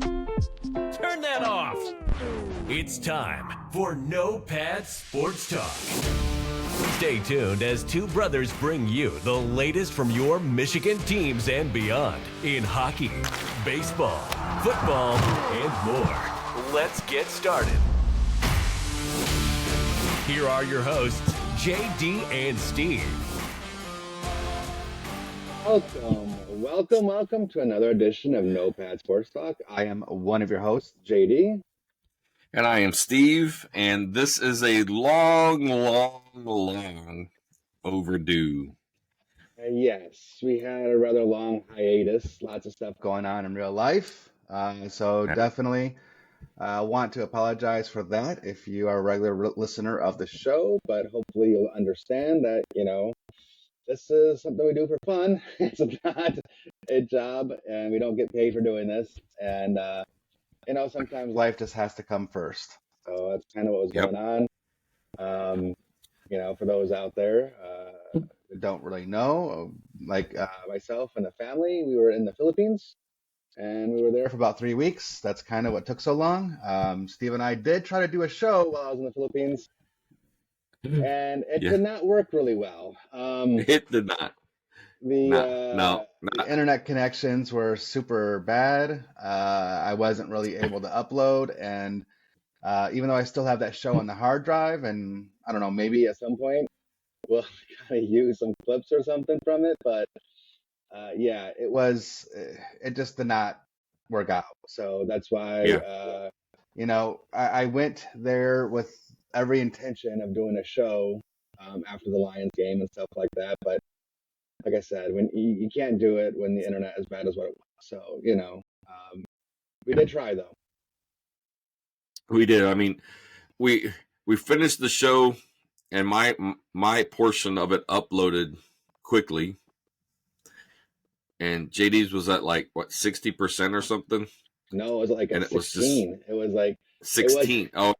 Turn that off. It's time for No Pad Sports Talk. Stay tuned as two brothers bring you the latest from your Michigan teams and beyond in hockey, baseball, football, and more. Let's get started. Here are your hosts, JD and Steve. Welcome to another edition of No Pad Sports Talk. I am one of your hosts, JD. And I am Steve, and this is a long overdue. Yes, we had a rather long hiatus, lots of stuff going on in real life. So definitely want to apologize for that if you are a regular listener of the show, but hopefully you'll understand that, this is something we do for fun. It's not a job, and we don't get paid for doing this. And, sometimes life just has to come first. So that's kind of what was going on. For those out there that don't really know, like myself and the family, we were in the Philippines, and we were there for about 3 weeks. That's kind of what took so long. Steve and I did try to do a show while I was in the Philippines. And it did not work really well. It did not. The internet connections were super bad. I wasn't really able to upload, and even though I still have that show on the hard drive, and I don't know, maybe at some point we'll kind of use some clips or something from it, but it just did not work out. So that's why, I went there with every intention of doing a show after the Lions game and stuff like that. But like I said, when you can't do it when the internet is bad as what it was. So, we did try though. We did. I mean, we finished the show, and my portion of it uploaded quickly. And JD's was at 60% or something. No, it was like 16. It was like 16. It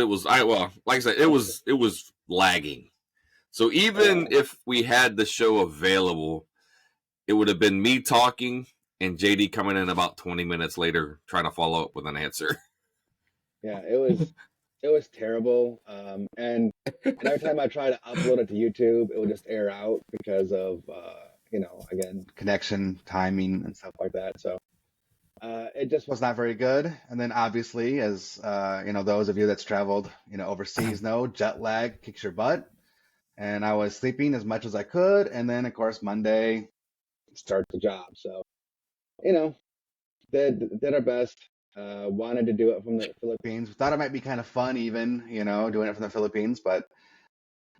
was like I said, it was lagging. So even if we had the show available, it would have been me talking and JD coming in about 20 minutes later trying to follow up with an answer. Yeah, it was terrible. And every time I try to upload it to YouTube, it would just air out because of again, connection, timing, and stuff like that. So it just was not very good. And then obviously, as those of you that's traveled, overseas know, jet lag kicks your butt. And I was sleeping as much as I could. And then, of course, Monday, start the job. So, did our best. Wanted to do it from the Philippines. Thought it might be kind of fun even, doing it from the Philippines. But,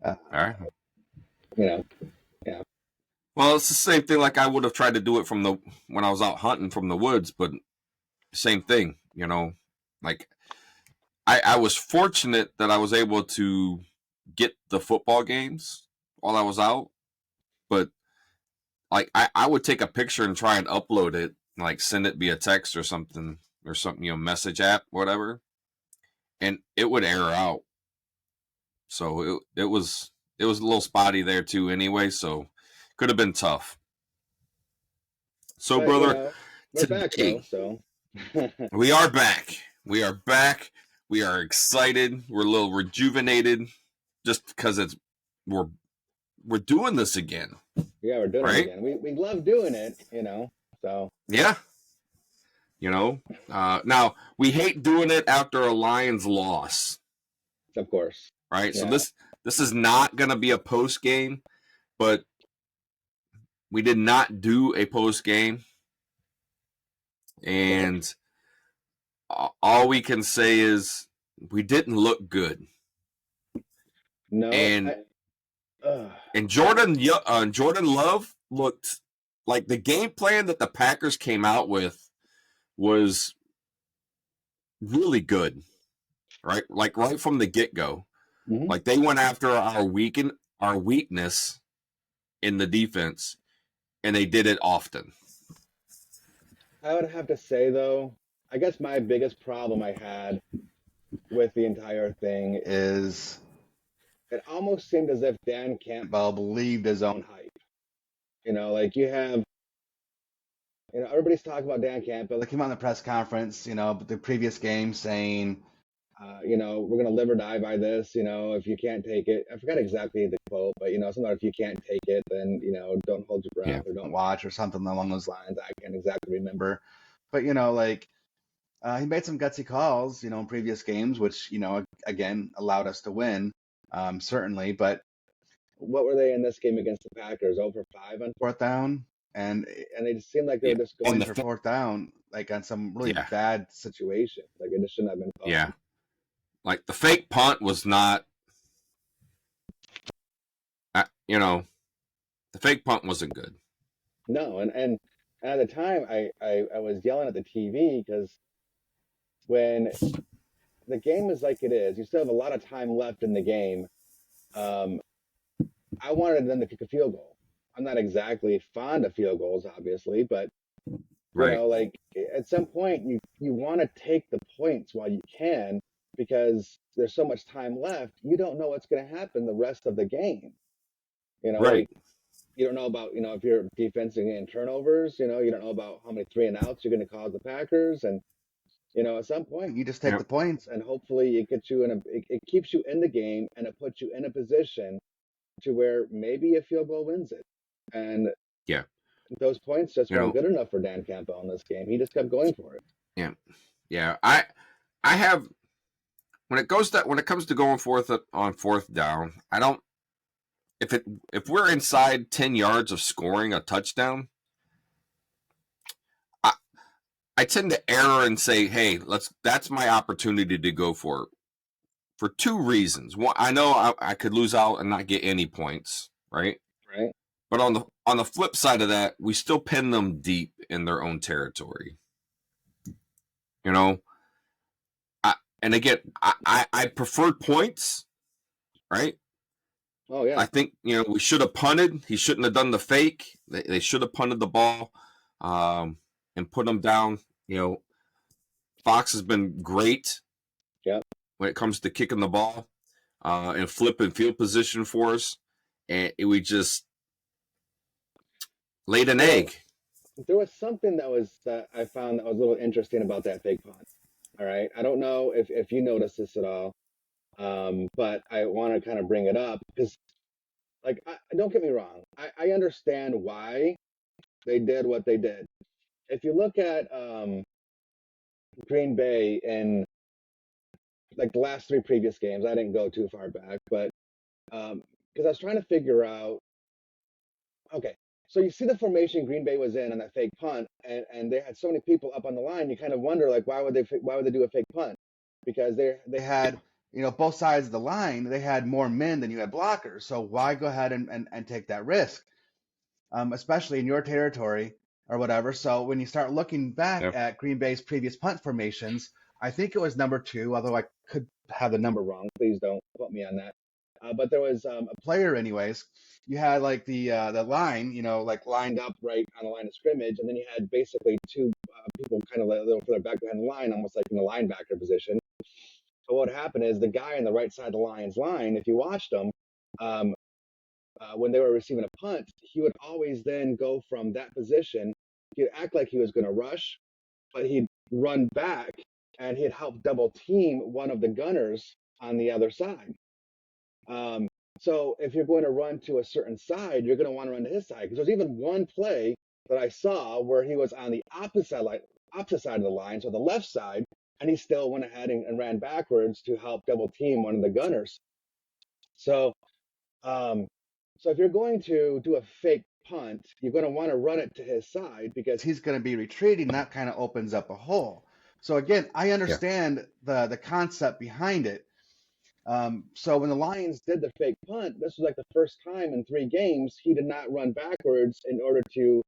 all right. Yeah. Well, it's the same thing like I would have tried to do it when I was out hunting from the woods, but same thing, like I was fortunate that I was able to get the football games while I was out, but like I would take a picture and try and upload it, like send it via text or something, message app, whatever, and it would error out. So it was a little spotty there too anyway, so could have been tough. So, but, brother, we're back though, so we are back. We are back. We are excited. We're a little rejuvenated just because we're doing this again. Yeah, we're doing it again. We love doing it, so. Yeah. Now we hate doing it after a Lions loss. Of course. Right? Yeah. So this is not going to be a post game, but we did not do a post game. And all we can say is we didn't look good. No. And Jordan Love looked like the game plan that the Packers came out with was really good, right? Like right from the get-go. Mm-hmm. Like they went after our weakness in the defense, and they did it often. I would have to say, though, I guess my biggest problem I had with the entire thing is it almost seemed as if Dan Campbell believed his own hype. Like you have everybody's talking about Dan Campbell. They came out in the press conference, the previous game saying, we're going to live or die by this. If you can't take it, I forgot exactly the quote, but, something like, if you can't take it, then, don't hold your breath or don't watch or something along those lines. I can't exactly remember. But, he made some gutsy calls, in previous games, which, again, allowed us to win, certainly. But what were they in this game against the Packers? Over 5 on fourth down? And they just seemed like they Yeah. were just going for fourth down, like on some really bad situation. Like it just shouldn't have been called. Yeah. Like the fake punt was not, the fake punt wasn't good. No, and at the time I was yelling at the TV because when the game is like it is, you still have a lot of time left in the game. I wanted them to kick a field goal. I'm not exactly fond of field goals, obviously, but like at some point you want to take the points while you can because there's so much time left. You don't know what's going to happen the rest of the game. Like you don't know about, if you're defensing in turnovers, you don't know about how many 3 and outs you're going to cause the Packers. And, at some point you just take the points and hopefully it gets you it keeps you in the game and it puts you in a position to where maybe a field goal wins it. And those points just weren't good enough for Dan Campbell in this game. He just kept going for it. Yeah. I have, when it comes to going on fourth down, I don't, if we're inside 10 yards of scoring a touchdown, I tend to err and say, hey, that's my opportunity to go for it. For 2 reasons. One, I know I could lose out and not get any points, right? Right. But on the flip side of that, we still pin them deep in their own territory. And again, I preferred points, right? Oh yeah. I think we should have punted. He shouldn't have done the fake. They should have punted the ball, and put them down. Fox has been great. When it comes to kicking the ball, and flipping field position for us, and we just laid an egg. There was something that I found that was a little interesting about that fake punt. All right, I don't know if you noticed this at all, but I want to kind of bring it up because, like, don't get me wrong, I understand why they did what they did. If you look at Green Bay in like the last 3 previous games, I didn't go too far back, but because I was trying to figure out, okay, so you see the formation Green Bay was in on that fake punt, and they had so many people up on the line. You kind of wonder, like, why would they do a fake punt? Because they had, both sides of the line. They had more men than you had blockers. So why go ahead and take that risk, especially in your territory or whatever. So when you start looking back at Green Bay's previous punt formations, I think it was number 2, although I could have the number wrong. Please don't quote me on that. But there was a player, anyways. You had like the line, like lined up right on the line of scrimmage, and then you had basically 2 people kind of a little further back behind the line, almost like in the linebacker position. So what happened is the guy on the right side of the Lions line, if you watched him, when they were receiving a punt, he would always then go from that position. He'd act like he was going to rush, but he'd run back and he'd help double team one of the gunners on the other side. So if you're going to run to a certain side, you're going to want to run to his side. Because there's even one play that I saw where he was on the opposite side of the line, so the left side, and he still went ahead and ran backwards to help double team one of the gunners. So, so if you're going to do a fake punt, you're going to want to run it to his side because he's going to be retreating. That kind of opens up a hole. So again, I understand the concept behind it. So when the Lions did the fake punt, this was like the first time in 3 games he did not run backwards in order to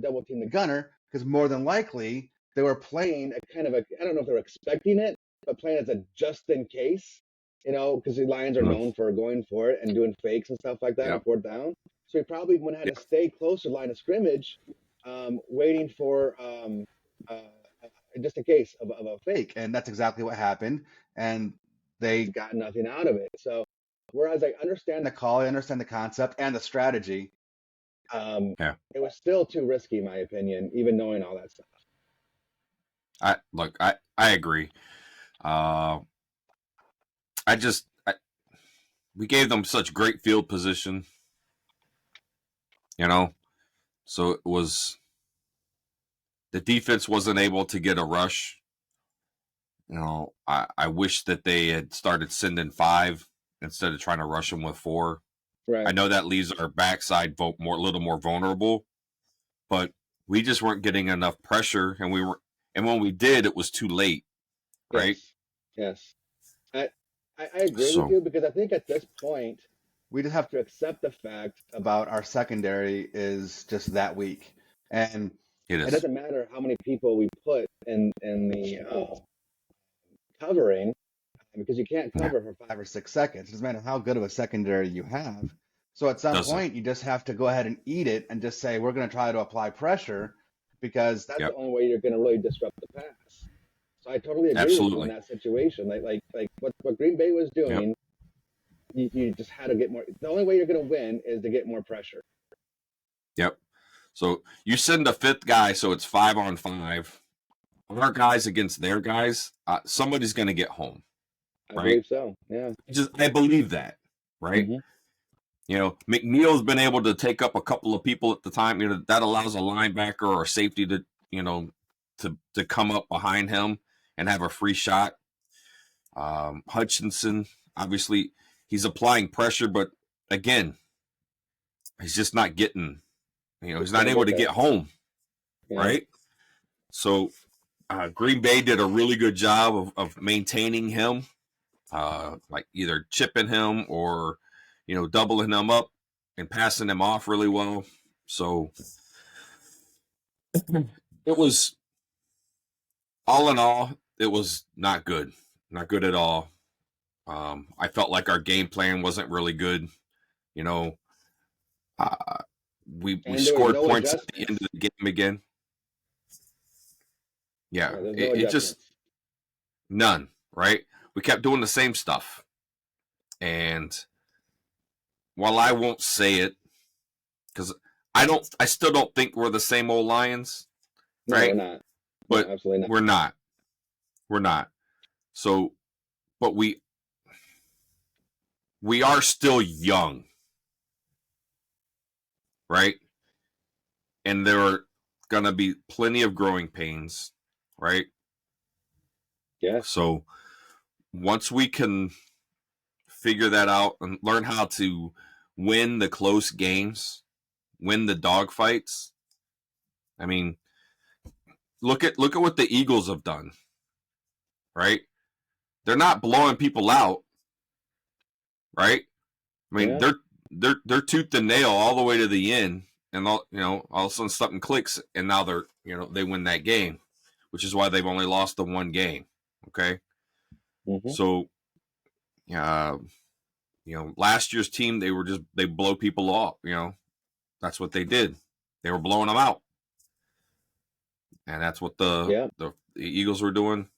double team the gunner, because more than likely they were playing a kind of I don't know if they were expecting it, but playing as a just in case, because the Lions are known for going for it and doing fakes and stuff like that on fourth down. So he probably went ahead to stay close to the line of scrimmage, waiting for just in case of a fake. And that's exactly what happened. And they got nothing out of it. So whereas I understand the call, I understand the concept and the strategy, Yeah. It was still too risky, in my opinion, even knowing all that stuff. I agree. Uh, we gave them such great field position, you know, so it was the defense wasn't able to get a rush. You know, I wish that they had started sending 5 instead of trying to rush them with 4. Right. I know that leaves our backside a little more vulnerable, but we just weren't getting enough pressure, and when we did, it was too late, right? Yes. I agree with So you, because I think at this point we just have to accept the fact about our secondary is just that weak, and it it is. doesn't matter how many people we put in the covering, because you can't cover for 5 or 6 seconds. It doesn't matter how good of a secondary you have. So at some Doesn't. point, you just have to go ahead and eat it and just say, we're going to try to apply pressure, because that's Yep. the only way you're going to really disrupt the pass. So I totally agree with you in that situation. Like what Green Bay was doing, you just had to get more. The only way you're going to win is to get more pressure. Yep. So you send a 5th guy, so it's 5-on-5. Our guys against their guys, somebody's going to get home. I believe so. Yeah. I believe that, right? Mm-hmm. You know, McNeil's been able to take up a couple of people at the time. You know, that allows a linebacker or a safety to, you know, to come up behind him and have a free shot. Hutchinson, obviously, he's applying pressure, but again, he's just not getting, you know, he's not able to get home, right? So Green Bay did a really good job of maintaining him, like either chipping him or, you know, doubling him up and passing him off really well. So it was, all in all, it was not good. Not good at all. I felt like our game plan wasn't really good. You know, we scored points at the end of the game again. Yeah, it just none, right? We kept doing the same stuff. And while I won't say it, because I still don't think we're the same old Lions, right? No, we're not. But no, absolutely not. We're not. So, but we are still young, right? And there are going to be plenty of growing pains, right? Yeah. So once we can figure that out and learn how to win the close games, win the dogfights. I mean, look at what the Eagles have done, right? They're not blowing people out, right? I mean, they're tooth and nail all the way to the end, and all of a sudden something clicks, and now they win that game, which is why they've only lost the one game. Okay, so last year's team, they blow people off. You know, that's what they did. They were blowing them out, and that's what the Eagles were doing.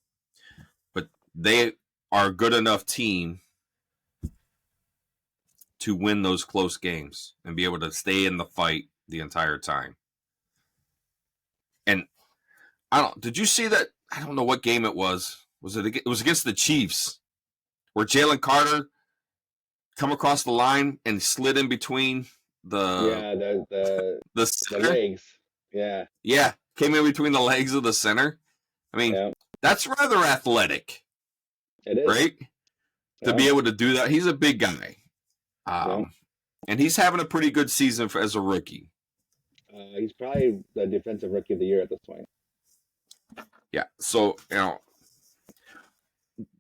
But they are a good enough team to win those close games and be able to stay in the fight the entire time. And did you see that? I don't know what game it was. It was against the Chiefs, where Jalen Carter come across the line and slid in between the legs. Yeah, came in between the legs of the center. I mean, that's rather athletic. It is. Right? To be able to do that. He's a big guy. And he's having a pretty good season as a rookie. He's probably the defensive rookie of the year at this point. Yeah. So,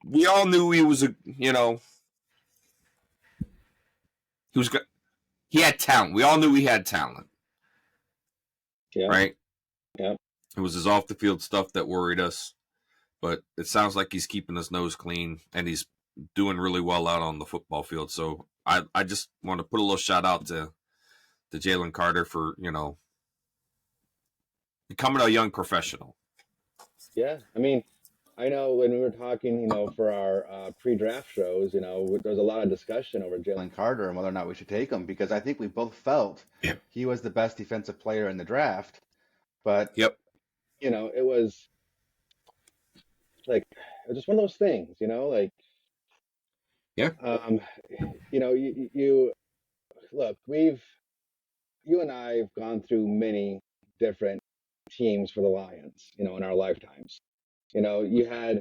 we all knew he was he had talent. We all knew he had talent. Yeah. Right? Yeah. It was his off the field stuff that worried us. But it sounds like he's keeping his nose clean, and he's doing really well out on the football field. So I just want to put a little shout out to Jalen Carter for, becoming a young professional. Yeah. I mean, I know when we were talking, for our pre-draft shows, there was a lot of discussion over Jalen Carter and whether or not we should take him because I think we both felt Yeah. he was the best defensive player in the draft. But, Yep. it was like, it was just one of those things, like, Yeah. um, you look, you and I have gone through many different teams for the Lions, in our lifetimes. You had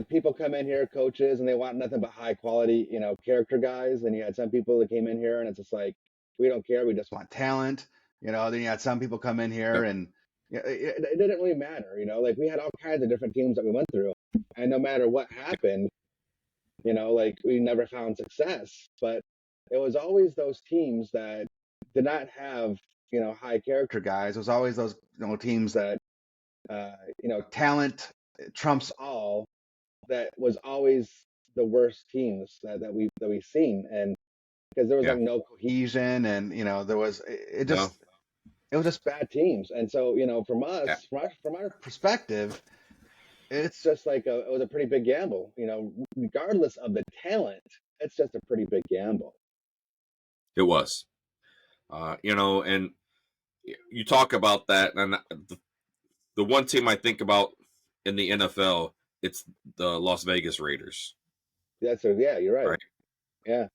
people come in here, coaches, and they want nothing but high quality, character guys. And you had some people that came in here, and it's just like, we don't care, we just want talent. Then you had some people come in here, Yep. and it didn't really matter. Like we had all kinds of different teams that we went through, and no matter what happened, like we never found success. But it was always those teams that did not have, high character guys. It was always those, teams that, talent trumps all. That was always the worst teams that we've seen, and because there was Yeah. like no cohesion, and there was No. it was just bad teams, and so from Yeah. us, from our perspective, it's just like it was a pretty big gamble. Regardless of the talent, it's just a pretty big gamble. It was. And you talk about that, and the one team I think about in the NFL, it's the Las Vegas Raiders. Yeah, you're right. Yeah.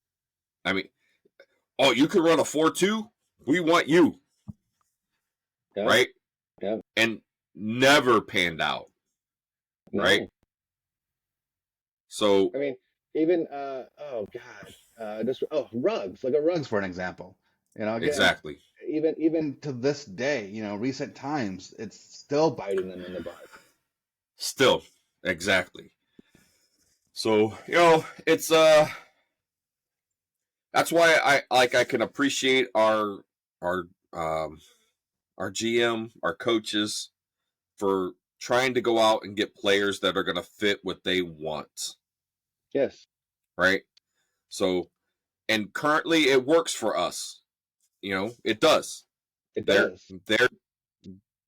I mean, oh, you could run a 4-2? We want you. Yeah. Right? Yeah. And never panned out. No. Right? So, I mean, even oh God, Ruggs, like a Ruggs for an example. Again, exactly. Even to this day, recent times, it's still biting them in the butt. Still, exactly. So, it's that's why I can appreciate our GM, our coaches for trying to go out and get players that are going to fit what they want. Yes. Right? So, and currently it works for us. It does. It does.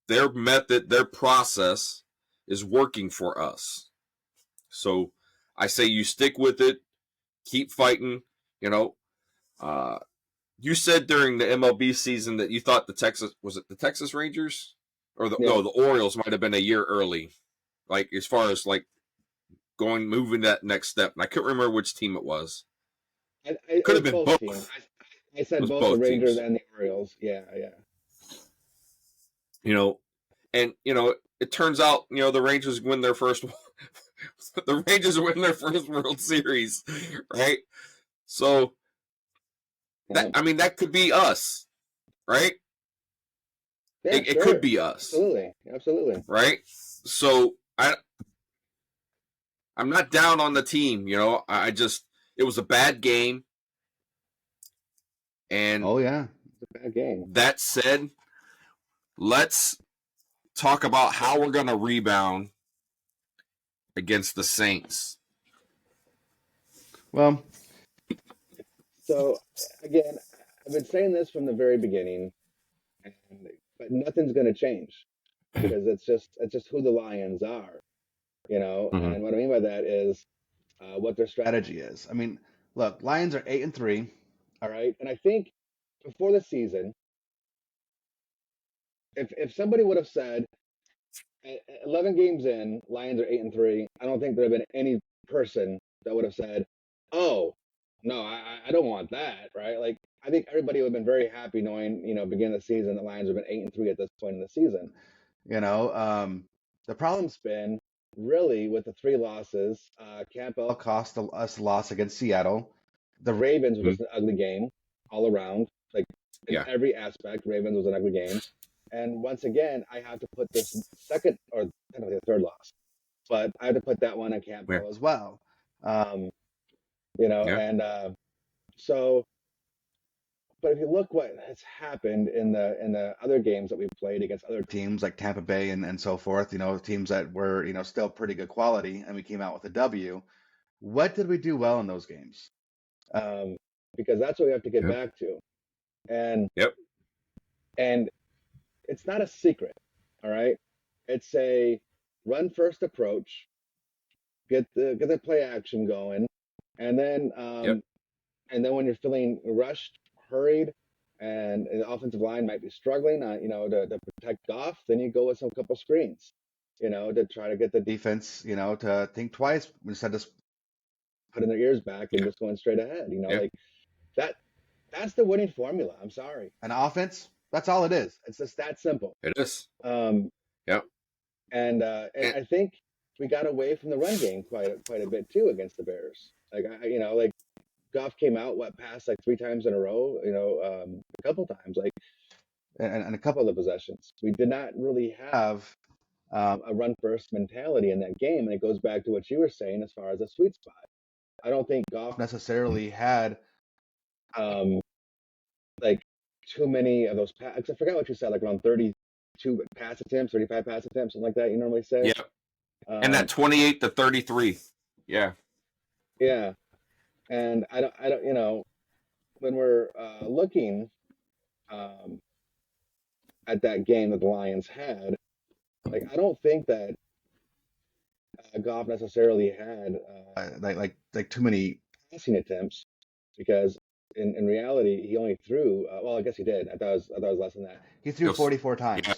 Their method, their process is working for us. So I say you stick with it, keep fighting. You said during the MLB season that you thought the Texas Rangers or the Orioles might have been a year early, like as far as like moving that next step. And I couldn't remember which team it was. It could have been both. Teams. I said both the Rangers teams. And the Orioles. Yeah. And it turns out the Rangers win their first. The Rangers win their first World Series, right? So that could be us, right? Yeah, it could be us. Absolutely. Right? So I'm not down on the team, it was a bad game. And oh yeah, it's a bad game. That said, let's talk about how we're going to rebound against the Saints. Well, so again, I've been saying this from the very beginning, but nothing's going to change because it's just who the Lions are, Mm-hmm. And what I mean by that is what their strategy is. I mean, look, Lions are 8-3, all right, and I think before the season, if somebody would have said 11 games in, Lions are 8-3, I don't think there have been any person that would have said, "Oh, no, I don't want that," right? Like I think everybody would have been very happy knowing, beginning of the season, the Lions have been 8-3 at this point in the season. The problem's been really with the 3 losses. Campbell cost us a loss against Seattle. The Ravens was just an ugly game all around, like in every aspect. Ravens was an ugly game. And once again, I have to put this second or technically the third loss, but I have to put that one on Campbell as well. And so, but if you look what has happened in the other games that we've played against other teams like Tampa Bay and so forth, teams that were still pretty good quality, and we came out with a W. What did we do well in those games? Because that's what we have to get back to, and it's not a secret, all right? It's a run first approach, get the play action going, and then Yep. when you're feeling rushed, hurried, and the offensive line might be struggling, to protect Goff, then you go with some couple screens, to try to get the defense, to think twice instead of putting their ears back and Yeah. just going straight ahead. Yeah. Like that. That's the winning formula. I'm sorry. An offense. That's all it is. It's just that simple. It is. Um, Yep. and And, I think we got away from the run game quite a bit too against the Bears. Like Goff came out passed like 3 times in a row. A couple times, like and a couple of the possessions. We did not really have a run first mentality in that game, and it goes back to what you were saying as far as a sweet spot. I don't think Goff necessarily had like too many of those I forgot what you said, like around 32 pass attempts, 35 pass attempts, something like that. You normally say. yep. And that 28 to 33. Yeah. Yeah. And I don't, when we're looking at that game that the Lions had, like I don't think that Goff necessarily had like too many passing attempts, because in reality he only threw well, I guess he did. I thought it was less than that. He threw 44 times. Yeah.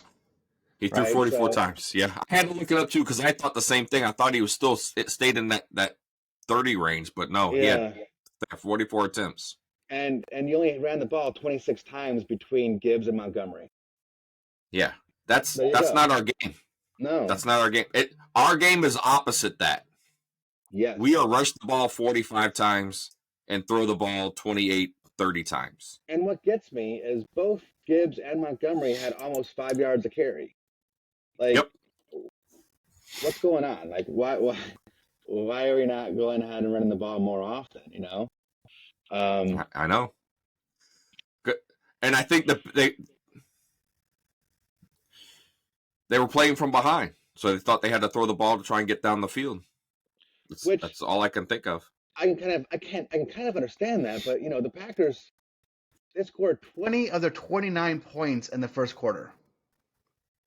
He threw Right? 44 So, times. Yeah. I had to look it up too because I thought the same thing. I thought he was still stayed in that 30 range, but no, he had 44 attempts. And you only ran the ball 26 times between Gibbs and Montgomery. Yeah. That's go. not our game. No. That's not our game. Our game is opposite that. Yes. We are rush the ball 45 times and throw the ball 28, 30 times. And what gets me is both Gibbs and Montgomery had almost 5 yards a carry. Like, yep. What's going on? Like, why are we not going ahead and running the ball more often? I know. Good. And I think they were playing from behind, so they thought they had to throw the ball to try and get down the field. That's all I can think of. I can kind of understand that, but the Packers, they scored 20 of their 29 points in the first quarter.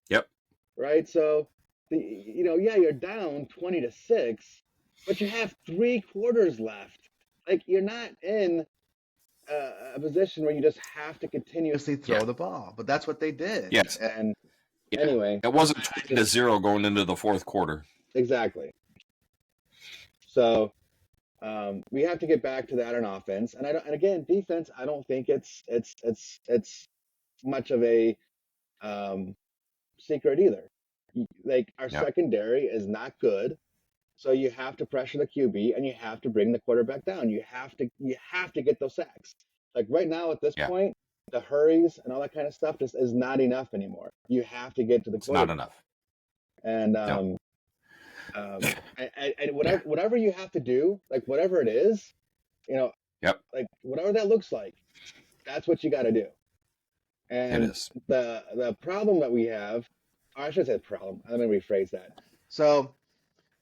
Yep. Right. So, you're down 20-6, but you have 3 quarters left. Like, you're not in a position where you just have to continuously throw the ball, but that's what they did. Yes. And anyway, it wasn't 20-0 going into the fourth quarter. Exactly. So we have to get back to that on offense, and again, defense. I don't think it's much of a secret either. Like, our secondary is not good, so you have to pressure the QB and you have to bring the quarterback down. You have to get those sacks. Like right now at this point, the hurries and all that kind of stuff just is not enough anymore. You have to get to the quarterback. It's not enough. And whatever you have to do, like whatever it is, like whatever that looks like, that's what you got to do. And it is. The problem that we have, or I should say problem. Let me rephrase that. So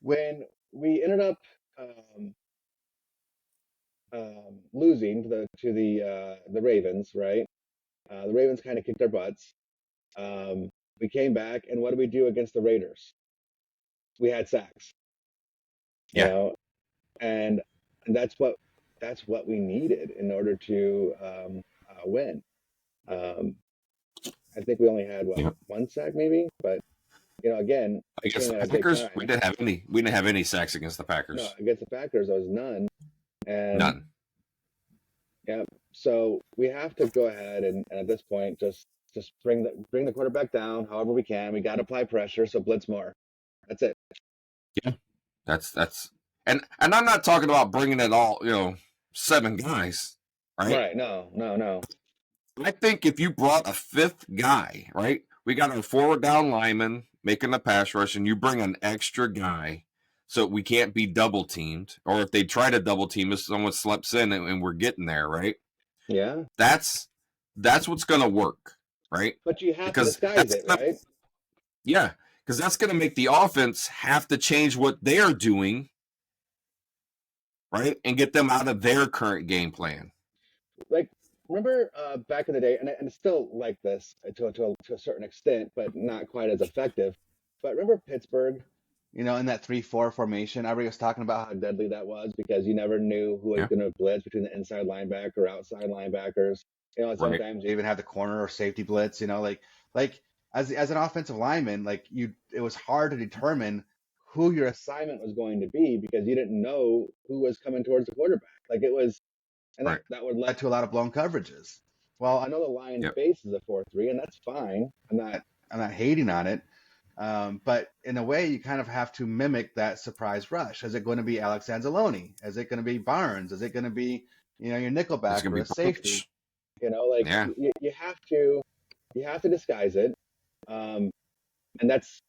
when we ended up losing to the Ravens, right? The Ravens kind of kicked our butts. We came back, and what did we do against the Raiders? We had sacks. And that's what we needed in order to win. I think we only had one sack maybe, but again, against the Packers, we didn't have any sacks against the Packers. No, against the Packers there was none. And none. Yeah, so we have to go ahead and at this point just bring the quarterback down however we can. We got to apply pressure, so blitz more. That's it. Yeah, that's and I'm not talking about bringing it all, 7 guys, right? Right. No. I think if you brought a 5th guy, right? We got our forward down lineman making a pass rush, and you bring an extra guy so we can't be double teamed. Or if they try to double team us, someone slips in and we're getting there, right? Yeah. That's what's going to work, right? But you have to disguise it, right? Yeah, because that's going to make the offense have to change what they're doing, right? And get them out of their current game plan. Like, remember back in the day, and it's still like this to a certain extent, but not quite as effective. But remember Pittsburgh in that 3-4 formation. Everybody was talking about how deadly that was because you never knew who was Yeah. going to blitz between the inside linebacker or outside linebackers. And Right. sometimes you even have the corner or safety blitz. Like as an offensive lineman, like it was hard to determine who your assignment was going to be because you didn't know who was coming towards the quarterback. Like it was, and Right. that would lead to a lot of blown coverages. Well, I know the Lions Yep. base is a 4-3, and that's fine. I'm not hating on it. But in a way, you kind of have to mimic that surprise rush. Is it going to be Alex Anzalone? Is it going to be Barnes? Is it going to be, your It's nickelback gonna or be a safety? Bunch. Like Yeah. you have to disguise it, and that's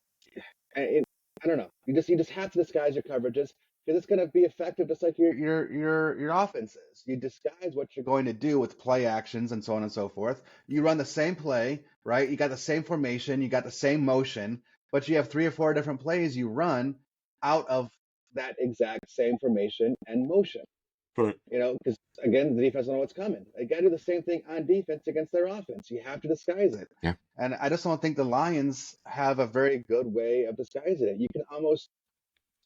it, I don't know. You just have to disguise your coverages because it's going to be effective, just like your offenses. You disguise what you're going to do with play actions and so on and so forth. You run the same play, right? You got the same formation, you got the same motion, but you have 3 or 4 different plays you run out of that exact same formation and motion. Right. Because again, the defense don't know what's coming. They got to do the same thing on defense against their offense. You have to disguise it. Yeah. And I just don't think the Lions have a very good way of disguising it. You can almost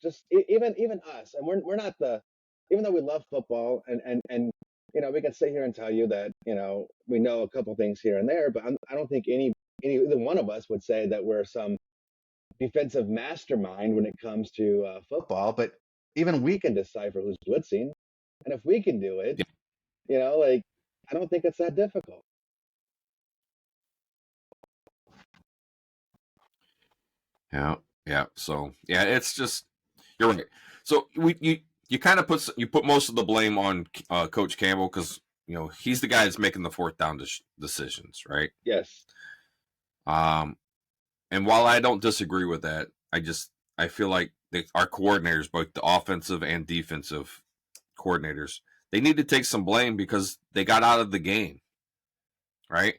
just even us, and we're not even though we love football and we can sit here and tell you that we know a couple things here and there, but I don't think either one of us would say that we're some defensive mastermind when it comes to football. But even we can decipher who's blitzing, and if we can do it, like I don't think it's that difficult. Yeah. Yeah. So yeah, it's just you're right. So you kind of put most of the blame on Coach Campbell because he's the guy that's making the fourth down decisions, right? Yes. And while I don't disagree with that, I feel like our coordinators, both the offensive and defensive coordinators, they need to take some blame because they got out of the game, right?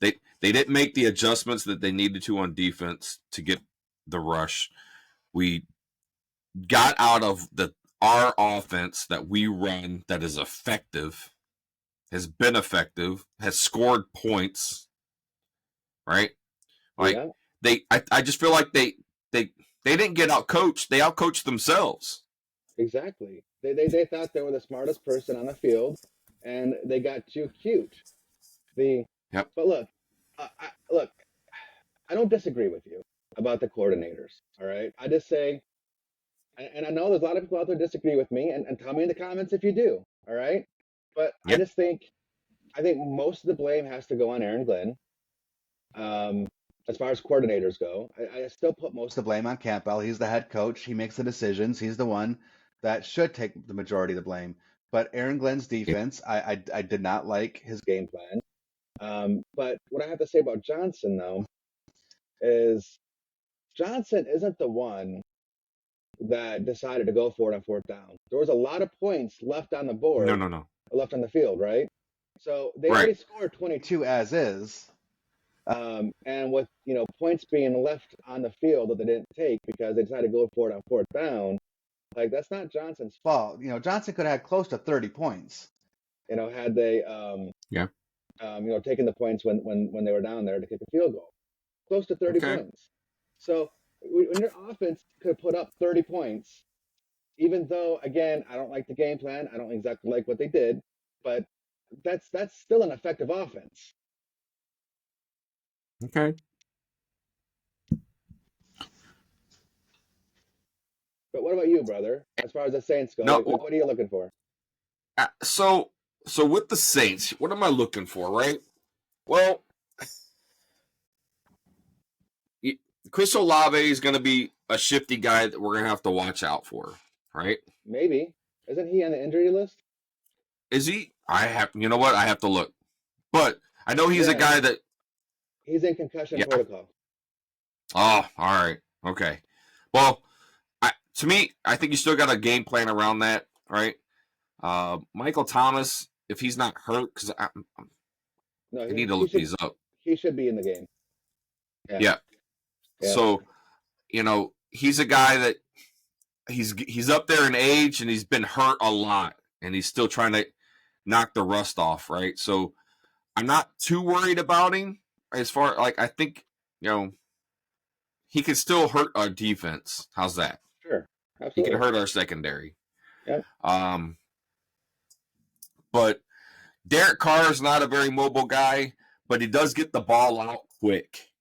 They didn't make the adjustments that they needed to on defense to get the rush. We got out of our offense that we run that is effective, has been effective, has scored points, right? Like I just feel like they didn't get out coached. They out coached themselves. Exactly. They thought they were the smartest person on the field, and they got too cute. Yep. But look, I don't disagree with you about the coordinators. All right. I just say, and I know there's a lot of people out there disagree with me, and tell me in the comments if you do. All right. But Yep. I think most of the blame has to go on Aaron Glenn. As far as coordinators go, I still put most of the blame on Campbell. He's the head coach. He makes the decisions. He's the one that should take the majority of the blame. But Aaron Glenn's defense, I did not like his game plan. But what I have to say about Johnson, though, is Johnson isn't the one that decided to go for it on fourth down. There was a lot of points left on the board, No. left on the field, right? So they Right. already scored 22 as is. And with points being left on the field that they didn't take because they decided to go for it on fourth down, like that's not Johnson's fault. Johnson could have had close to 30 points. Had they taken the points when they were down there to kick a field goal, close to 30 points. So when your offense could put up 30 points, even though again I don't like the game plan, I don't exactly like what they did, but that's still an effective offense. Okay. But what about you, brother? As far as the Saints go, what are you looking for? So with the Saints, what am I looking for, right? Well, Chris Olave is going to be a shifty guy that we're going to have to watch out for, right? Maybe. Isn't he on the injury list? Is he? You know what? I have to look. But I know he's a guy that... He's in concussion protocol. Oh, all right. Okay. Well, to me, I think you still got a game plan around that, right? Michael Thomas, if he's not hurt, because I need to look these up. He should be in the game. Yeah. So, he's a guy that he's up there in age and he's been hurt a lot and he's still trying to knock the rust off, right? So I'm not too worried about him as far I think, he could still hurt our defense. How's that? Sure. He could Absolutely. hurt our secondary. Yep. But Derek Carr is not a very mobile guy, but he does get the ball out quick.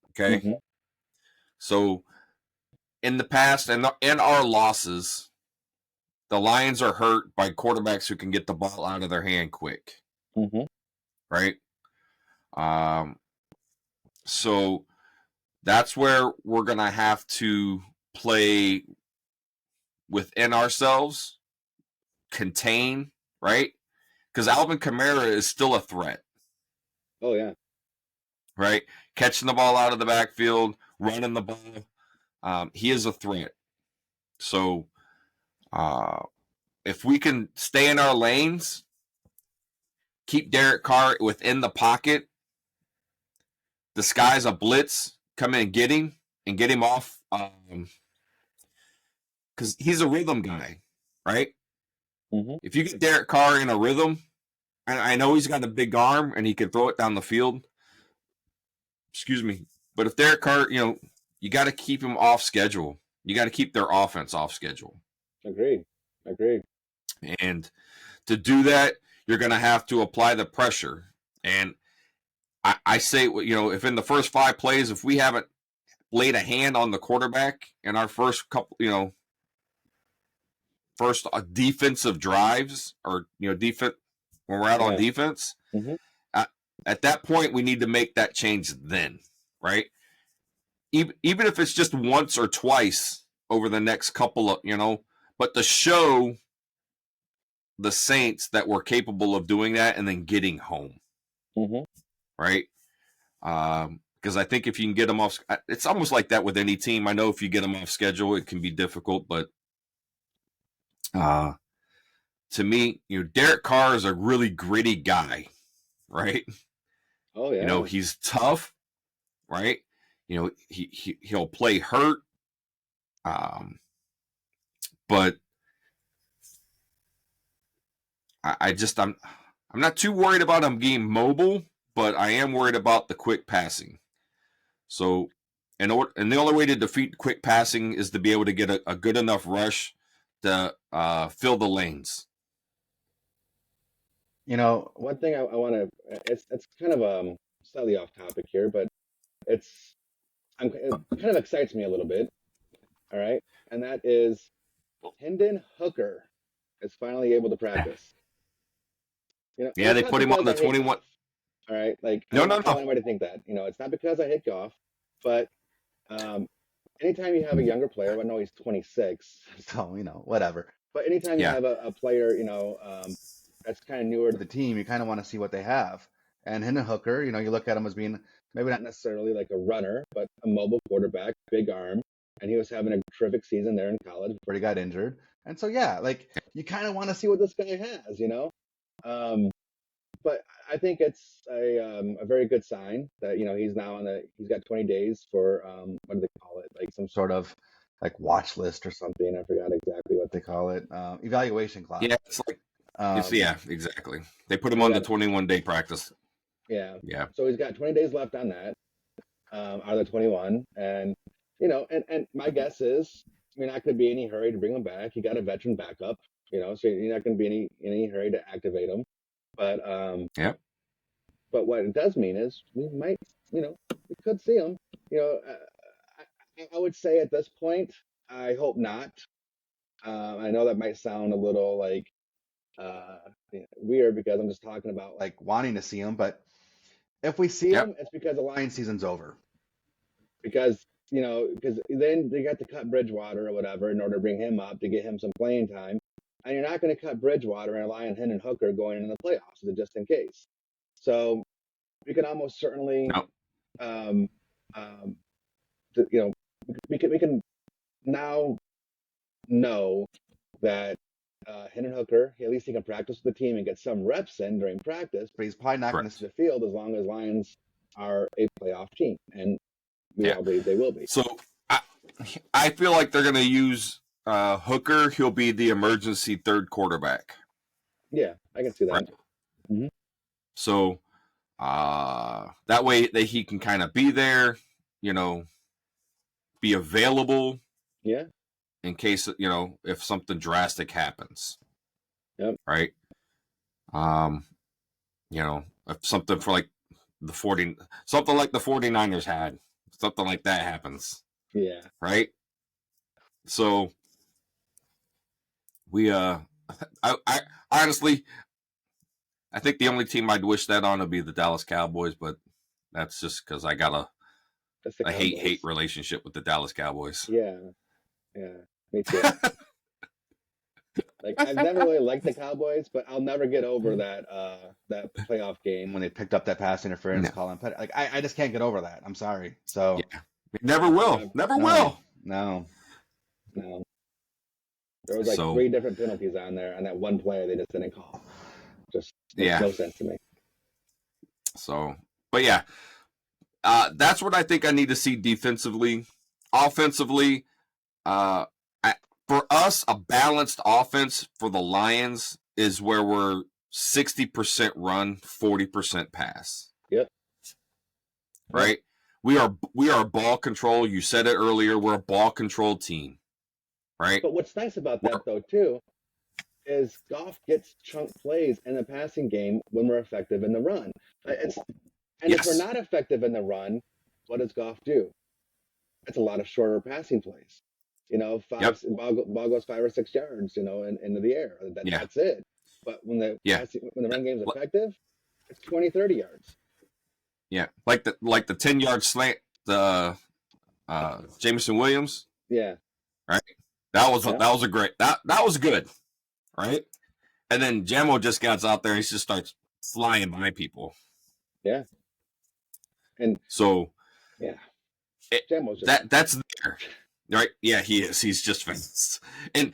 Okay? Mm-hmm. So in the past and in our losses, the Lions are hurt by quarterbacks who can get the ball out of their hand quick. Mm-hmm. Right? So that's where we're going to have to play within ourselves, contain, right? Because Alvin Kamara is still a threat. Oh, yeah. Right? Catching the ball out of the backfield, running the ball. He is a threat. So if we can stay in our lanes, keep Derek Carr within the pocket, disguise a blitz, come in and get him off. Because he's a rhythm guy, right? Mm-hmm. If you get Derek Carr in a rhythm, and I know he's got a big arm and he can throw it down the field. Excuse me. But if Derek Carr, you got to keep him off schedule. You got to keep their offense off schedule. Agreed. And to do that, you're going to have to apply the pressure. And I say, if in the first 5 plays, if we haven't laid a hand on the quarterback in our first couple, first defensive drives or, defense, when we're out on defense, mm-hmm. At that point, we need to make that change then, right? Even if it's just once or twice over the next couple of, but to show the Saints that we're capable of doing that and then getting home, mm-hmm. right? Because I think if you can get them off, it's almost like that with any team. I know if you get them off schedule, it can be difficult, but to me, Derek Carr is a really gritty guy, right? Oh yeah. He's tough, right? He'll play hurt, but I'm not too worried about him being mobile, but I am worried about the quick passing. So, and the only way to defeat quick passing is to be able to get a good enough rush to fill the lanes. One thing I want to, it's kind of slightly off topic here, but it kind of excites me a little bit. All right. And that is Hendon Hooker is finally able to practice. Yeah, they put him on the 21. All right. Like, no. I don't want anybody to think that, it's not because I hit golf, but anytime you have a younger player, I know he's 26, so, whatever. But anytime you have a player, that's kind of newer to the team, you kind of want to see what they have. And Hendon Hooker, you look at him as being maybe not necessarily like a runner, but a mobile quarterback, big arm. And he was having a terrific season there in college before he got injured. And so, you kind of want to see what this guy has, But I think it's a very good sign that, he's now he's got 20 days for, what do they call it? Like some sort of like watch list or something. I forgot exactly what they call it. Evaluation class. Yeah, it's like, exactly. They put him on the 21-day practice. Yeah. Yeah. So he's got 20 days left on that, out of the 21. And, and my guess is, you're not going to be in any hurry to bring him back. You got a veteran backup, so you're not going to be in any hurry to activate him. But But what it does mean is we might, we could see him. I would say at this point, I hope not. I know that might sound a little like weird because I'm just talking about like wanting to see him, but if we see him, it's because the Lions season's over. Because because then they got to cut Bridgewater or whatever in order to bring him up to get him some playing time. And you're not going to cut Bridgewater and rely on Hendon Hooker going into the playoffs just in case. So we can almost certainly, we can now know that Hendon Hooker, at least he can practice with the team and get some reps in during practice, but he's probably not going to see the field as long as Lions are a playoff team. And we all believe they will be. So I feel like they're going to use Hooker. He'll be the emergency third quarterback. Yeah, I can see that. Right. Mm-hmm. So that way that he can kind of be there, be available. Yeah. In case, if something drastic happens. Yep. Right. If something for like something like the 49ers had, something like that happens. Yeah. Right. So we, I honestly, I think the only team I'd wish that on would be the Dallas Cowboys, but that's just because I got a hate relationship with the Dallas Cowboys. Yeah. Yeah. Me too. Like, I've never really liked the Cowboys, but I'll never get over that playoff game when they picked up that pass interference call. And like, I just can't get over that. I'm sorry. So yeah, never will. Never will. No. There was like 3 different penalties on there, and that one play they just didn't call. Just makes no sense to me. So, but yeah, that's what I think I need to see defensively. Offensively, for us, a balanced offense for the Lions is where we're 60% run, 40% pass. Yep. Right? We are ball control. You said it earlier. We're a ball control team. Right? But what's nice about that, though, too, is Goff gets chunk plays in the passing game when we're effective in the run. If we're not effective in the run, what does Goff do? It's a lot of shorter passing plays. Ball goes 5 or 6 yards, into the air. That's it. But when the run game is effective, it's 20, 30 yards. Yeah, like the 10-yard slant, the Jameson Williams. Yeah. Right. That was a great. That was good. Right. And then Jamo just gets out there and he just starts flying by people. Yeah. And so. Yeah. That's there. Right? Yeah, he is. He's just fast. And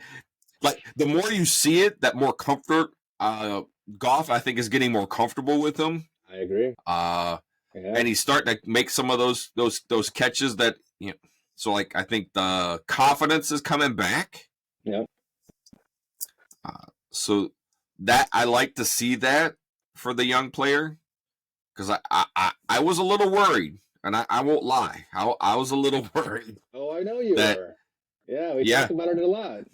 like the more you see it, that more comfort Goff, I think, is getting more comfortable with him. I agree. And he's starting to make some of those catches that so like I think the confidence is coming back. Yep. So that I like to see that for the young player. Because I was a little worried. And I won't lie. I was a little worried. Oh, I know you were. Yeah, we talked about it a lot.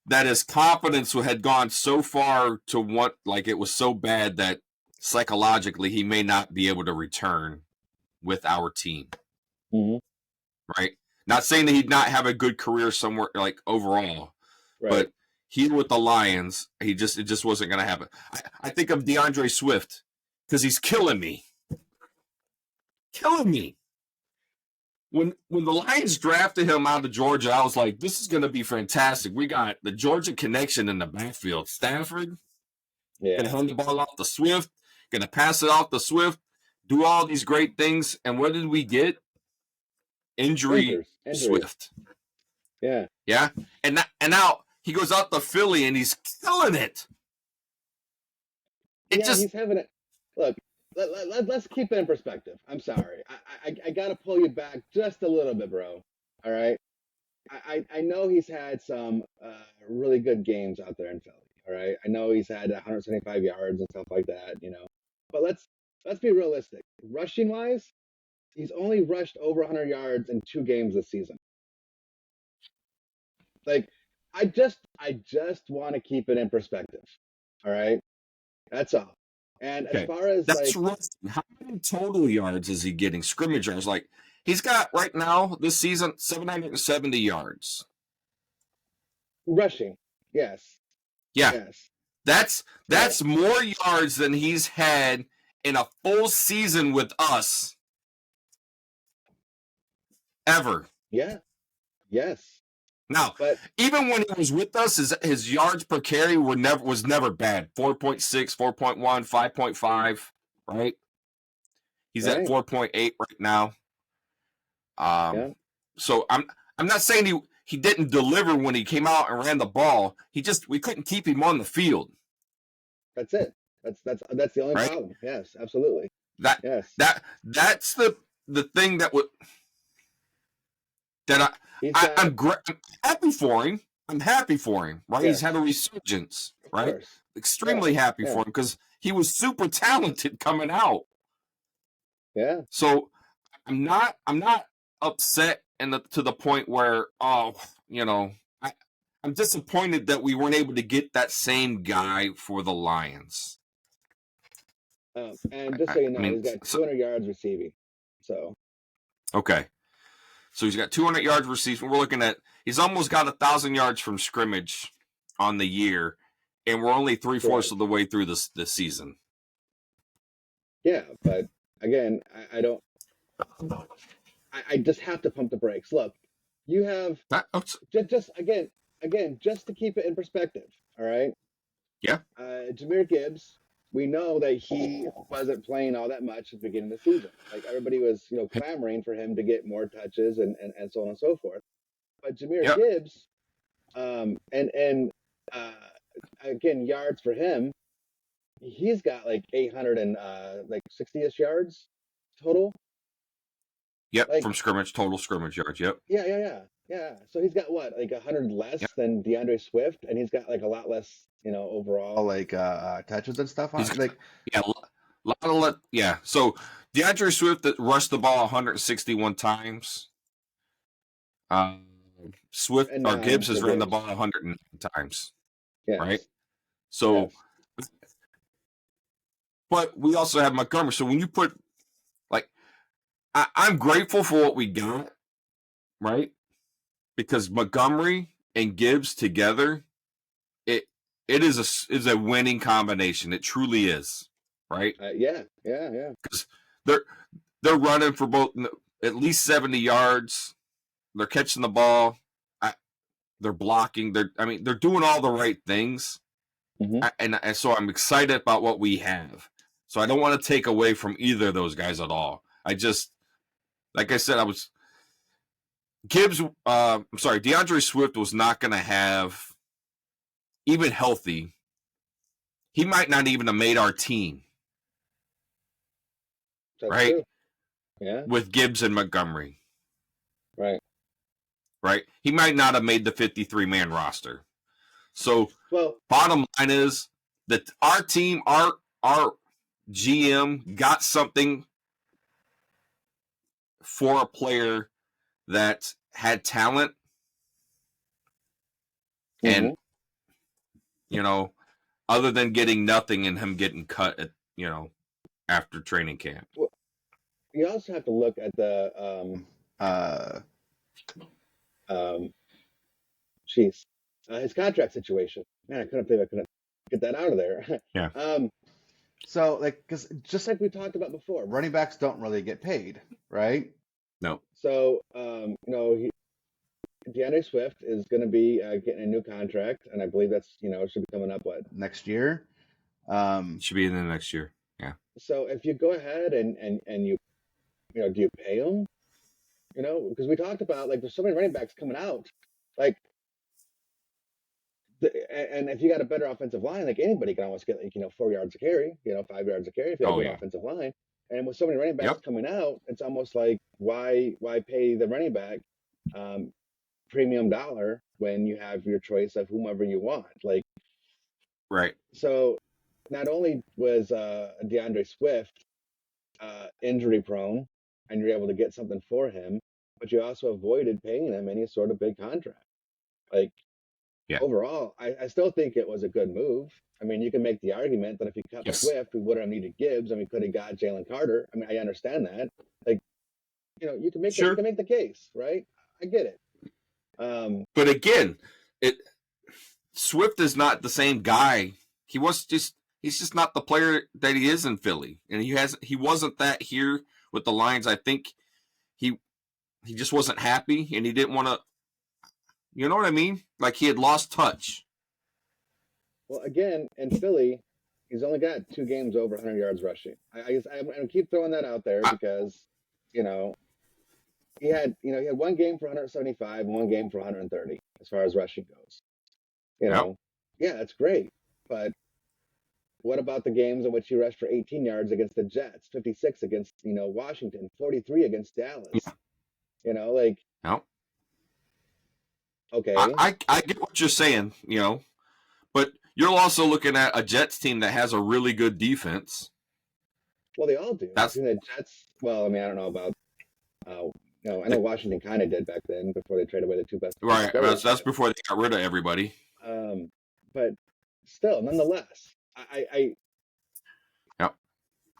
That his confidence had gone so far to it was so bad that psychologically he may not be able to return with our team. Mm-hmm. Right? Not saying that he'd not have a good career somewhere like overall, but he with the Lions, it just wasn't going to happen. I think of DeAndre Swift because he's killing me. When the Lions drafted him out of Georgia, I was like, this is going to be fantastic. We got the Georgia connection in the backfield. Stafford, going to hand the ball off to Swift, going to pass it off to Swift, do all these great things. And what did we get? Injury. Swift. Yeah. Yeah. And now he goes out to Philly and he's killing it. He's having it. Look. Let's keep it in perspective. I'm sorry. I got to pull you back just a little bit, bro. All right? I know he's had some really good games out there in Philly. All right? I know he's had 175 yards and stuff like that, But let's be realistic. Rushing-wise, he's only rushed over 100 yards in 2 games this season. Like, I just want to keep it in perspective. All right? That's all. And as far as how many total yards is he getting? Scrimmage yards, like he's got right now this season 770 yards. Rushing, yes. Yeah, yes. That's more yards than he's had in a full season with us ever. Yeah. Yes. Now, even when he was with us, his yards per carry was never bad. 4.6, 4.1, 5.5, right? He's at 4.8 right now. So I'm not saying he didn't deliver when he came out and ran the ball. We couldn't keep him on the field. That's it. That's the only problem. Yes, absolutely. That's the thing that would that I'm happy for him. I'm happy for him, right? He's had a resurgence, right? Extremely happy for him because he was super talented coming out. Yeah. So I'm not upset to the point where, I'm disappointed that we weren't able to get that same guy for the Lions. And just so you know, he's got 200 yards receiving. So. Okay. So he's got 200 yards receiving. We're looking at, he's almost got 1,000 yards from scrimmage on the year, and we're only 3/4 of the way through this season. Yeah, but again, I just have to pump the brakes. Look, you have just to keep it in perspective. All right. Yeah. Jahmyr Gibbs, we know that he wasn't playing all that much at the beginning of the season. Like everybody was, clamoring for him to get more touches and so on and so forth. But Jahmyr Gibbs, again, yards for him, he's got like 800 and 60-ish yards total. Yep, from scrimmage, total scrimmage yards. Yep. Yeah. So he's got what, like 100 less than DeAndre Swift, and he's got like a lot less, overall touches and stuff on it. So DeAndre Swift rushed the ball 161 times. Gibbs has ran the ball 100 times. Yes. Right. So, but we also have Montgomery. So when you put, I'm grateful for what we got, right? Because Montgomery and Gibbs together, it is a winning combination. It truly is, right? Yeah. Because they're running for both at least 70 yards. They're catching the ball. They're blocking. They're doing all the right things. Mm-hmm. And so I'm excited about what we have. So I don't want to take away from either of those guys at all. Like I said, DeAndre Swift was not going to have, even healthy, he might not even have made our team. That's right? True. Yeah. With Gibbs and Montgomery. Right. He might not have made the 53-man roster. So, bottom line is that our team, our GM got something for a player that had talent, and other than getting nothing and him getting cut at after training camp. Well, you also have to look at the his contract situation. Man, I couldn't get that out of there. Yeah. So, because just like we talked about before, running backs don't really get paid, right? No. So, DeAndre Swift is going to be getting a new contract, and I believe that's should be coming up next year. Should be in the next year. Yeah. So if you go ahead and you do you pay him? Because we talked about there's so many running backs coming out, and if you got a better offensive line, anybody can almost get 4 yards a carry, 5 yards a carry if you have a good offensive line. And with so many running backs coming out, it's almost like why pay the running back premium dollar when you have your choice of whomever you want? Right. So not only was DeAndre Swift injury prone, and you're able to get something for him, but you also avoided paying him any sort of big contract. Overall, I still think it was a good move. I mean, you can make the argument that if you cut Swift, we would have needed Gibbs, and we could have got Jalen Carter. I mean, I understand that. You can make you can make the case, right? I get it. But again, Swift is not the same guy. He's just not the player that he is in Philly, and he wasn't that here with the Lions. I think he just wasn't happy, and he didn't want to. You know what I mean? He had lost touch. Well, again, in Philly, he's only got 2 games over 100 yards rushing. I keep throwing that out there because he had 1 game for 175 and 1 game for 130 as far as rushing goes. Yeah, that's great, but what about the games in which he rushed for 18 yards against the Jets, 56 against Washington, 43 against Dallas? No. Okay. I get what you're saying, but you're also looking at a Jets team that has a really good defense. Well, they all do. The Jets. Well, I mean, I don't know about I know Washington kind of did back then before they traded away the two best Right. players. That's before they got rid of everybody. But still, nonetheless, I Yep.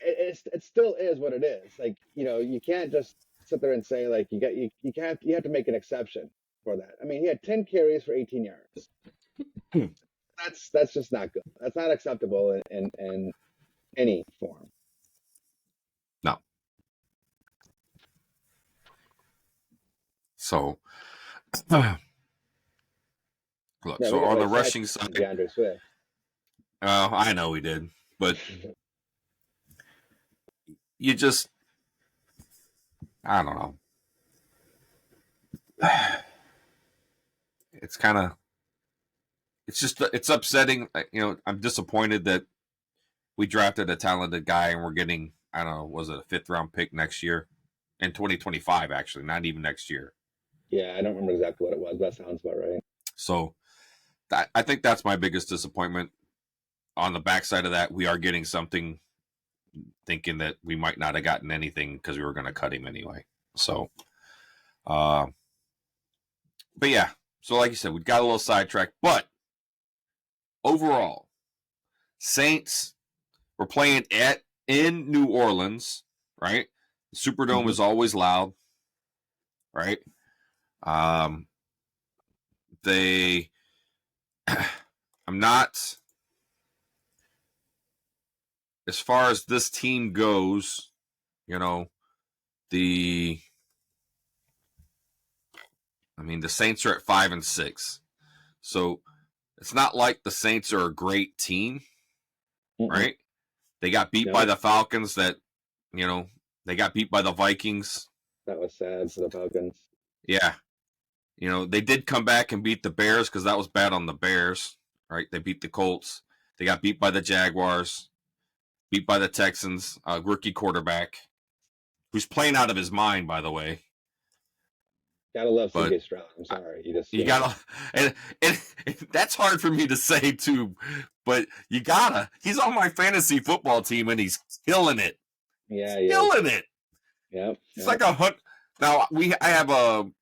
it still is what it is. Like, you can't just sit there and say like you have to make an exception for that. I mean, he had 10 carries for 18 yards. That's just not good. That's not acceptable in any form. No. So, look. Yeah, we So got on the like rushing side side, DeAndre Swift. I know we did, but you just, I don't know. It's kind of, it's upsetting. I'm disappointed that we drafted a talented guy and we're getting, I don't know, was it a 5th-round pick next year? In 2025, actually, not even next year. Yeah, I don't remember exactly what it was. That sounds about right. So I think that's my biggest disappointment. On the backside of that, we are getting something, thinking that we might not have gotten anything because we were going to cut him anyway. So, but yeah. So like you said, we got a little sidetracked. But overall, Saints were playing in New Orleans, right? The Superdome is always loud, right? They, I'm not, as far as this team goes, the Saints are at 5-6. So it's not like the Saints are a great team, right? They got beat by the Falcons they got beat by the Vikings. That was sad for the Falcons. Yeah. They did come back and beat the Bears because that was bad on the Bears, right? They beat the Colts. They got beat by the Jaguars, beat by the Texans, rookie quarterback, who's playing out of his mind, by the way. Gotta love CJ Stroud. I'm sorry. You gotta, and that's hard for me to say too, but you gotta. He's on my fantasy football team and he's killing it. Yeah, killing it. Yep. It's like a hunt. Now I have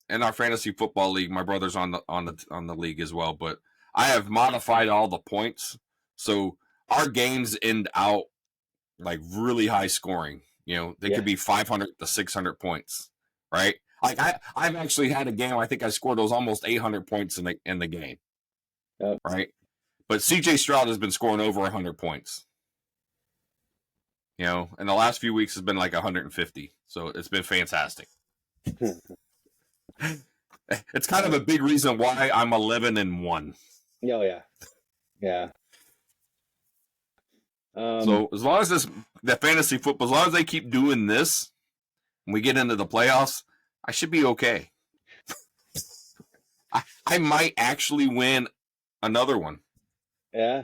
in our fantasy football league. My brother's on the league as well, but I have modified all the points, so our games end out like really high scoring. They could be 500 to 600 points, right? Like I've actually had a game. I think I scored those almost 800 points in the game, right? But CJ Stroud has been scoring over 100 points. And the last few weeks has been like 150. So it's been fantastic. It's kind of a big reason why I'm 11-1. Oh yeah, yeah. So as long as the fantasy football, as long as they keep doing this, when we get into the playoffs, I should be okay. I might actually win another one. Yeah,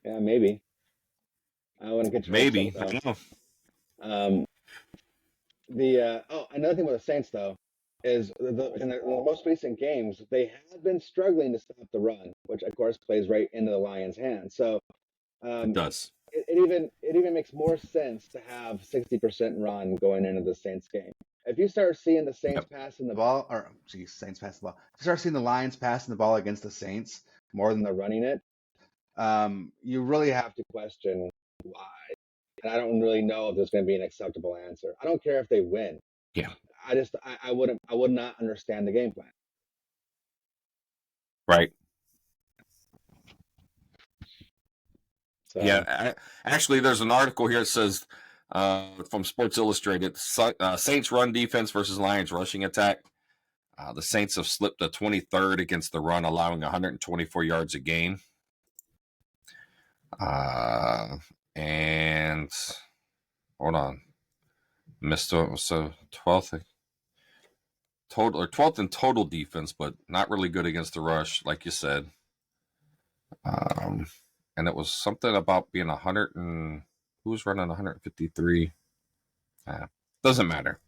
maybe. I want to get you. Maybe. I know. Another thing with the Saints though is in the most recent games they have been struggling to stop the run, which of course plays right into the Lions' hands. So it does. It even makes more sense to have 60% run going into the Saints game. If you start seeing the Saints passing the ball, Saints passing the ball. If you start seeing the Lions passing the ball against the Saints more than they're running it, you really have to question why. And I don't really know if there's going to be an acceptable answer. I don't care if they win. Yeah. I would not understand the game plan. Right. So. Yeah. Actually, there's an article here that says from Sports Illustrated, Saints run defense versus Lions rushing attack. The Saints have slipped to 23rd against the run, allowing 124 yards a game. And hold on, missed so 12th in total defense, but not really good against the rush, like you said. And it was something about being 100 and who was running 153. Doesn't matter.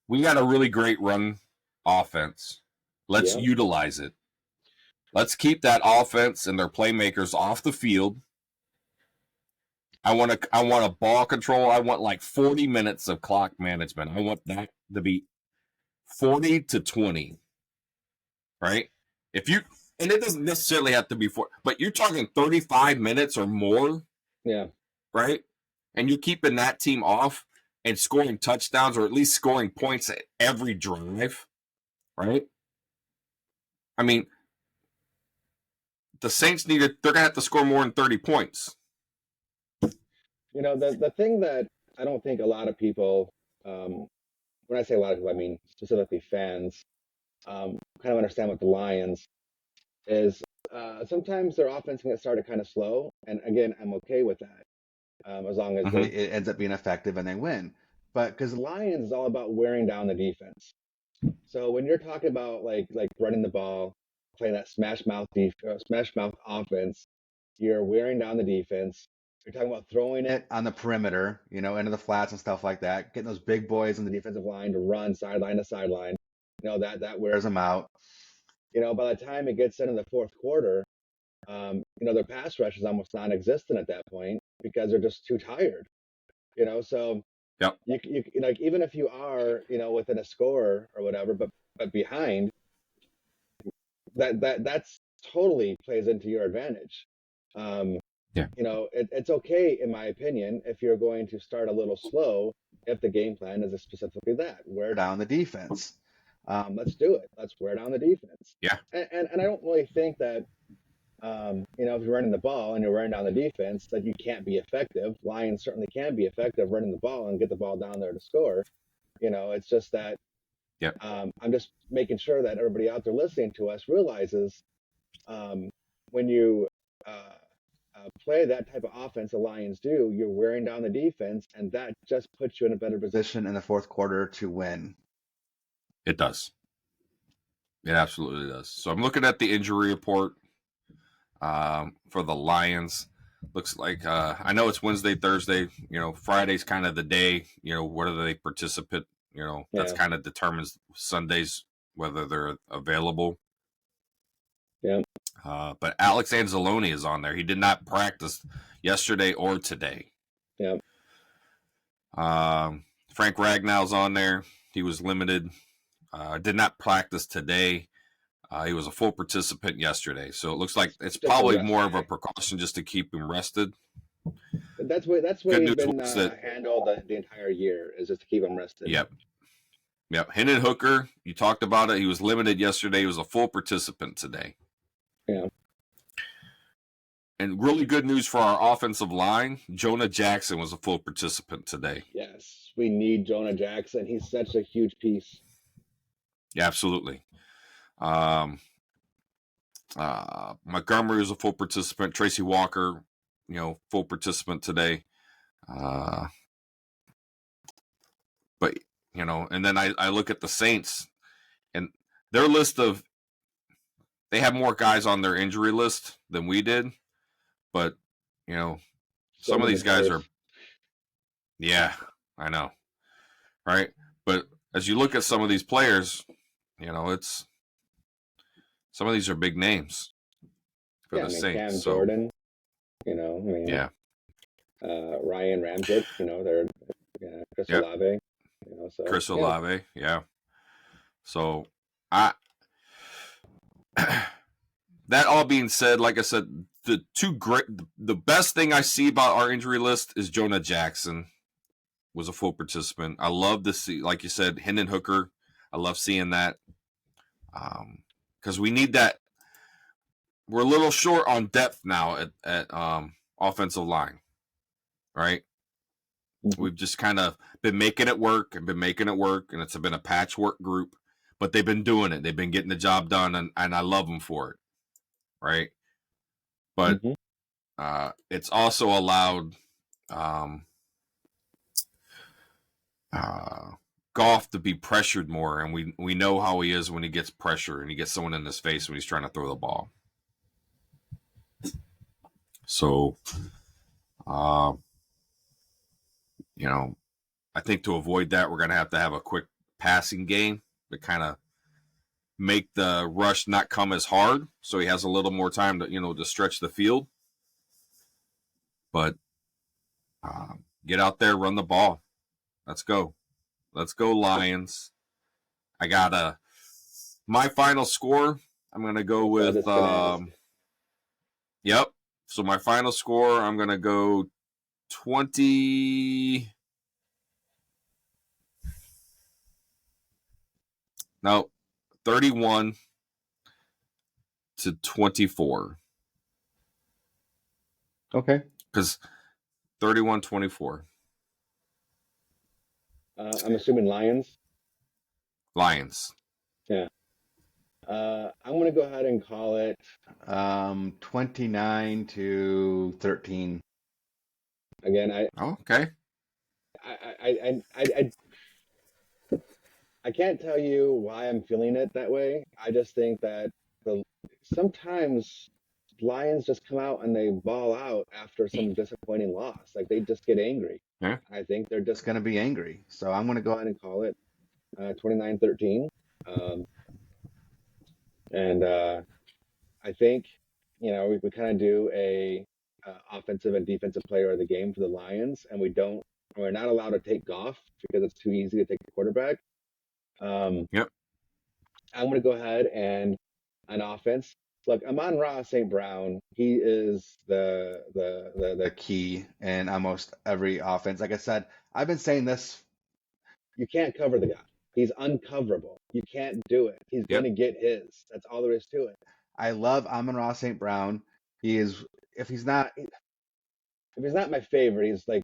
We got a really great run offense. Let's utilize it. Let's keep that offense and their playmakers off the field. I want a ball control. I want like 40 minutes of clock management. I want that to be 40 to 20, right? If you and it doesn't necessarily have to be but you're talking 35 minutes or more, Yeah. right? And you're keeping that team off and scoring touchdowns or at least scoring points at every drive, right? I mean, the Saints they're going to have to score more than 30 points. The thing that I don't think a lot of people, when I say a lot of people, I mean specifically fans, kind of understand with the Lions is sometimes their offense can get started kind of slow. And again, I'm okay with that as long as it ends up being effective and they win. But because the Lions is all about wearing down the defense. So when you're talking about like running the ball, playing that smash mouth offense, you're wearing down the defense. You're talking about throwing it on the perimeter, into the flats and stuff like that, getting those big boys in the defensive line to run sideline to sideline. That wears them out. By the time it gets into the fourth quarter, their pass rush is almost non-existent at that point because they're just too tired. So yep. you like even if you are within a score or whatever, but behind, that's totally plays into your advantage. Yeah. It's okay in my opinion if you're going to start a little slow if the game plan is specifically that wear down the defense. Let's do it. Let's wear down the defense. Yeah. And I don't really think that if you're running the ball and you're wearing down the defense, that you can't be effective. Lions certainly can be effective running the ball and get the ball down there to score. It's just that I'm just making sure that everybody out there listening to us realizes when you play that type of offense the Lions do, you're wearing down the defense, and that just puts you in a better position in the fourth quarter to win. It does. It absolutely does. So I'm looking at the injury report for the Lions. Looks like I know it's Wednesday, Thursday. Friday's kind of the day. Whether they participate. That's kind of determines Sundays whether they're available. Yeah. But Alex Anzalone is on there. He did not practice yesterday or today. Yeah. Frank Ragnow's on there. He was limited. Did not practice today. He was a full participant yesterday, so it looks like it's probably more of a precaution just to keep him rested. That's what he's been handled the entire year, is just to keep him rested. Yep. Hendon Hooker, you talked about it. He was limited yesterday. He was a full participant today. Yeah. And really good news for our offensive line. Jonah Jackson was a full participant today. Yes, we need Jonah Jackson. He's such a huge piece. Yeah, absolutely. Montgomery was a full participant. Tracy Walker, full participant today. But, and then I look at the Saints and their list they have more guys on their injury list than we did. But, some of these guys are, yeah, I know. Right. But as you look at some of these players, it's some of these are big names for the Saints. Cam Jordan, Ryan Ramczyk, they're Chris Olave, Chris Olave, yeah. So that all being said, like I said, the best thing I see about our injury list is Jonah Jackson was a full participant. I love to see, like you said, Hendon Hooker. I love seeing that because we need that. We're a little short on depth now at offensive line, right? Mm-hmm. We've just kind of been making it work, and it's been a patchwork group, but they've been doing it. They've been getting the job done, and I love them for it, right? But it's also allowed Goff to be pressured more, and we know how he is when he gets pressure and he gets someone in his face when he's trying to throw the ball. So, I think to avoid that, we're going to have a quick passing game to kind of make the rush not come as hard, so he has a little more time to to stretch the field. But Get out there, run the ball. Let's go. Let's go, Lions. I got my final score. I'm going to go with, yep. So my final score, I'm going to go 20. No, 31-24. Okay. Because 31-24. I'm assuming Lions. Lions. Yeah. I'm going to go ahead and call it 29-13. Again, Okay. I can't tell you why I'm feeling it that way. I just think that sometimes Lions just come out and they ball out after some disappointing loss. Like they just get angry. Yeah. I think they're just going to be angry. So I'm going to go ahead and call it 29-13. And I think, we kind of do a offensive and defensive player of the game for the Lions, and we're not allowed to take Goff because it's too easy to take the quarterback. Yep. I'm going to go ahead and on offense. Look, Amon-Ra St. Brown, he is the key in almost every offense. Like I said, I've been saying this. You can't cover the guy. He's uncoverable. You can't do it. He's going to get his. That's all there is to it. I love Amon-Ra St. Brown. He is, if he's not my favorite, he's like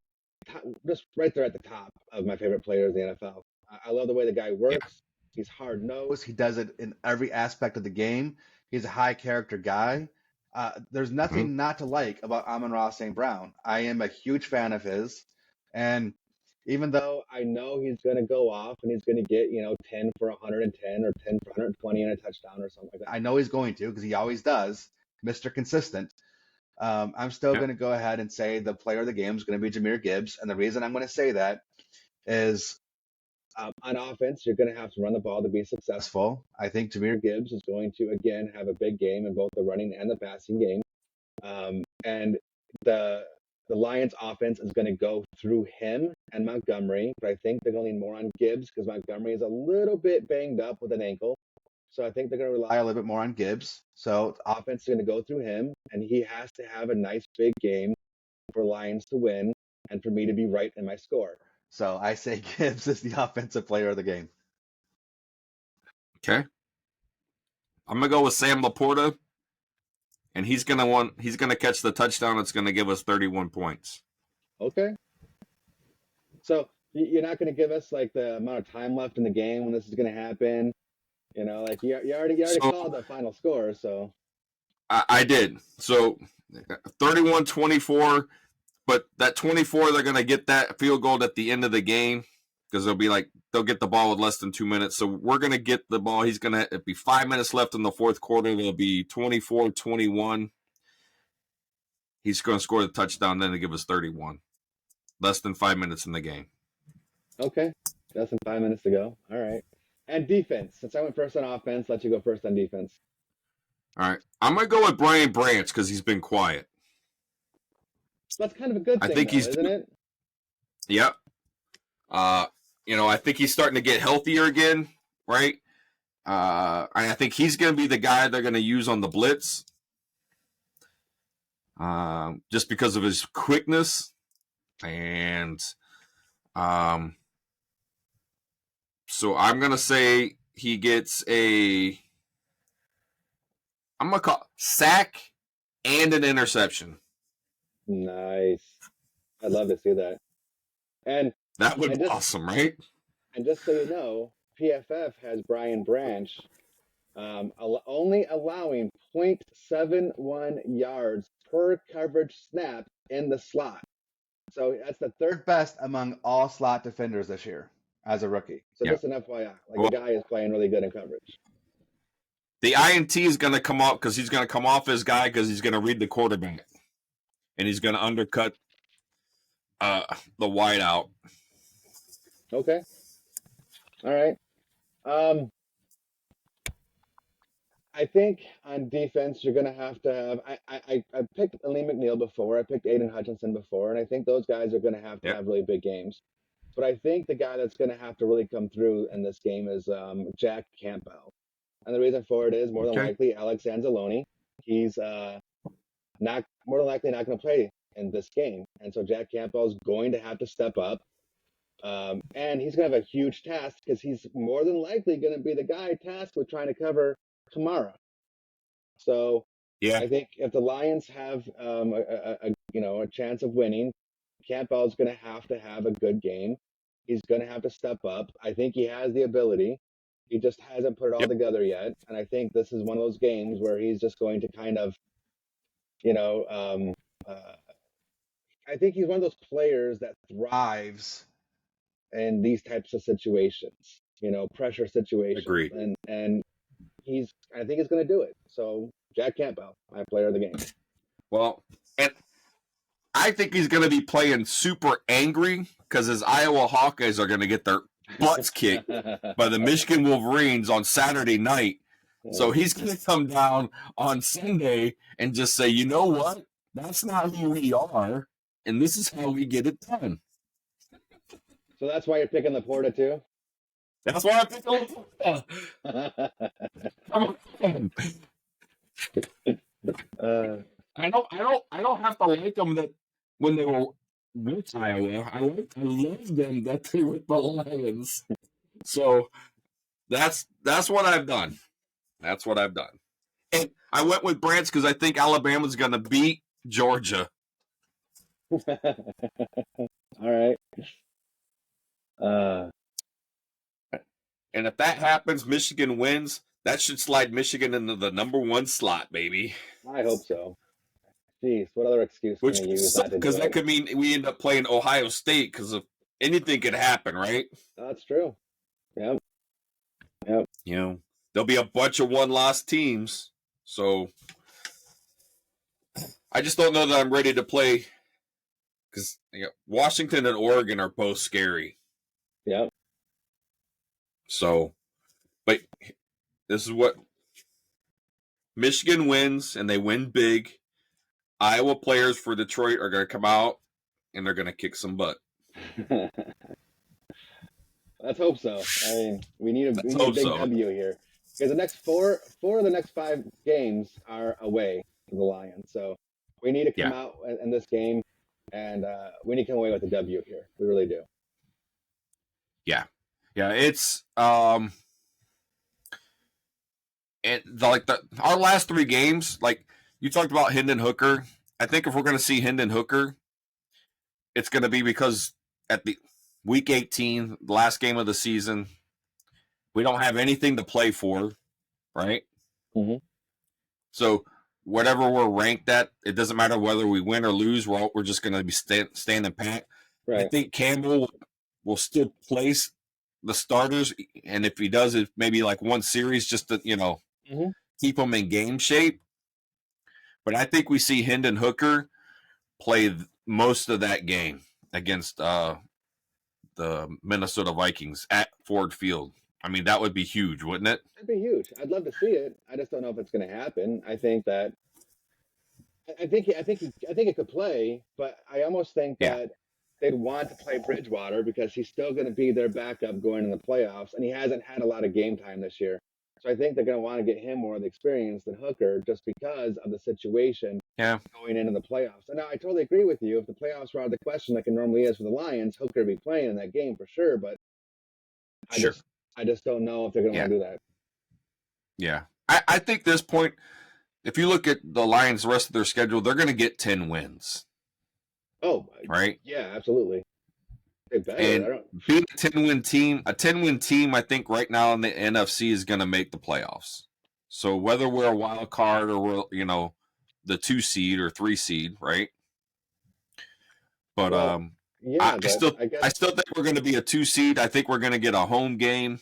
just right there at the top of my favorite players in the NFL. I love the way the guy works. He's hard nosed. He does it in every aspect of the game. He's a high character guy. There's nothing not to like about Amon-Ra St. Brown. I am a huge fan of his. And even though I know he's going to go off and he's going to get, 10 for 110 or 10 for 120 and a touchdown or something like that. I know he's going to because he always does, Mr. Consistent. I'm still going to go ahead and say the player of the game is going to be Jahmyr Gibbs. And the reason I'm going to say that is on offense, you're going to have to run the ball to be successful. I think Jahmyr Gibbs is going to, again, have a big game in both the running and the passing game. And the Lions offense is going to go through him and Montgomery, but I think they're going to lean more on Gibbs because Montgomery is a little bit banged up with an ankle. So I think they're going to rely a little bit more on Gibbs. So the offense is going to go through him, and he has to have a nice big game for Lions to win and for me to be right in my score. So I say Gibbs is the offensive player of the game. Okay. I'm going to go with Sam Laporta. And he's gonna catch the touchdown that's gonna give us 31 points. Okay. So you're not gonna give us like the amount of time left in the game when this is gonna happen. You already called the final score, so I did. So 31-24, but that 24 they're gonna get that field goal at the end of the game because they'll get the ball with less than 2 minutes. So we're gonna get the ball. It'll be 5 minutes left in the fourth quarter. It'll be 24-21. He's going to score the touchdown, then to give us 31. Less than 5 minutes in the game. Okay. Less than 5 minutes to go. All right. And defense. Since I went first on offense, let you go first on defense. All right. I'm going to go with Brian Branch because he's been quiet. That's kind of a good thing, isn't it? Yep. I think he's starting to get healthier again, right? And I think he's going to be the guy they're going to use on the blitz. Just because of his quickness. And so I'm going to say he gets I'm going to call sack and an interception. Nice. I'd love to see that. And that would be awesome, right? And just so you know, PFF has Brian Branch only allowing 0.71 yards per coverage snap in the slot. So that's the third best among all slot defenders this year as a rookie. So just an FYI, the guy is playing really good in coverage. The INT is going to come off because he's going to come off his guy because he's going to read the quarterback. And he's going to undercut the wide out. Okay. All right. I think on defense you're going to have. I picked Lee McNeil before. I picked Aiden Hutchinson before, and I think those guys are going to Yep. have really big games. But I think the guy that's going to have to really come through in this game is Jack Campbell. And the reason for it is more than Okay. likely Alex Anzalone. He's not more than likely not going to play in this game, and so Jack Campbell is going to have to step up. And he's going to have a huge task because he's more than likely going to be the guy tasked with trying to cover Kamara. So Yeah. I think if the Lions have a chance of winning, Campbell's going to have a good game. He's going to have to step up. I think he has the ability. He just hasn't put it all Yep. together yet. And I think this is one of those games where he's just going to kind of, I think he's one of those players that thrives in these types of situations, pressure situations. Agreed. And I think he's going to do it. So Jack Campbell, my player of the game. Well, and I think he's going to be playing super angry because his Iowa Hawkeyes are going to get their butts kicked by the Michigan Wolverines on Saturday night. So he's going to come down on Sunday and just say, you know what? That's not who we are, and this is how we get it done. So that's why you're picking Laporta too? That's why I'm picking Laporta. Come on. I don't have to like them that when they were with Iowa. I love them that they were the Lions. So that's what I've done. That's what I've done. And I went with Brant's because I think Alabama's going to beat Georgia. All right. And if that happens, Michigan wins. That should slide Michigan into the number 1 slot, baby. I hope so. Jeez, what other excuse can you use? Because that could mean we end up playing Ohio State because of anything could happen, right? That's true. Yep. There'll be a bunch of 1-loss teams. So I just don't know that I'm ready to play because Washington and Oregon are both scary. Yep. So, but this is what Michigan wins, and they win big. Iowa players for Detroit are going to come out, and they're going to kick some butt. Let's hope so. I mean, we need a big W here because the next four of the next 5 games are away to the Lions. So we need to come out in this game, and we need to come away with a W here. We really do. Yeah. It's and our last 3 games, like you talked about Hendon Hooker. I think if we're going to see Hendon Hooker, it's going to be because at the week 18, the last game of the season, we don't have anything to play for, right? Mm-hmm. So whatever we're ranked at, it doesn't matter whether we win or lose. We're just going to be standing pat. Right. I think Campbell will still place the starters, and if he does it, maybe like one series just to keep them in game shape. But I think we see Hendon Hooker play most of that game against the Minnesota Vikings at Ford Field. I mean, that would be huge, wouldn't it? That'd be huge. I'd love to see it. I just don't know if it's going to happen. I think it could play, but I almost think that they'd want to play Bridgewater because he's still going to be their backup going in the playoffs, and he hasn't had a lot of game time this year. So I think they're going to want to get him more of the experience than Hooker just because of the situation going into the playoffs. And now I totally agree with you. If the playoffs were out of the question like it normally is for the Lions, Hooker would be playing in that game for sure, but I just don't know if they're going to want to do that. Yeah. I think this point, if you look at the Lions, the rest of their schedule, they're going to get 10 wins. Oh, right? Yeah, absolutely. And being a 10-win team, I think right now in the NFC is going to make the playoffs. So whether we're a wild card or we're, the 2 seed or 3 seed, right? But I still think we're going to be a 2 seed. I think we're going to get a home game.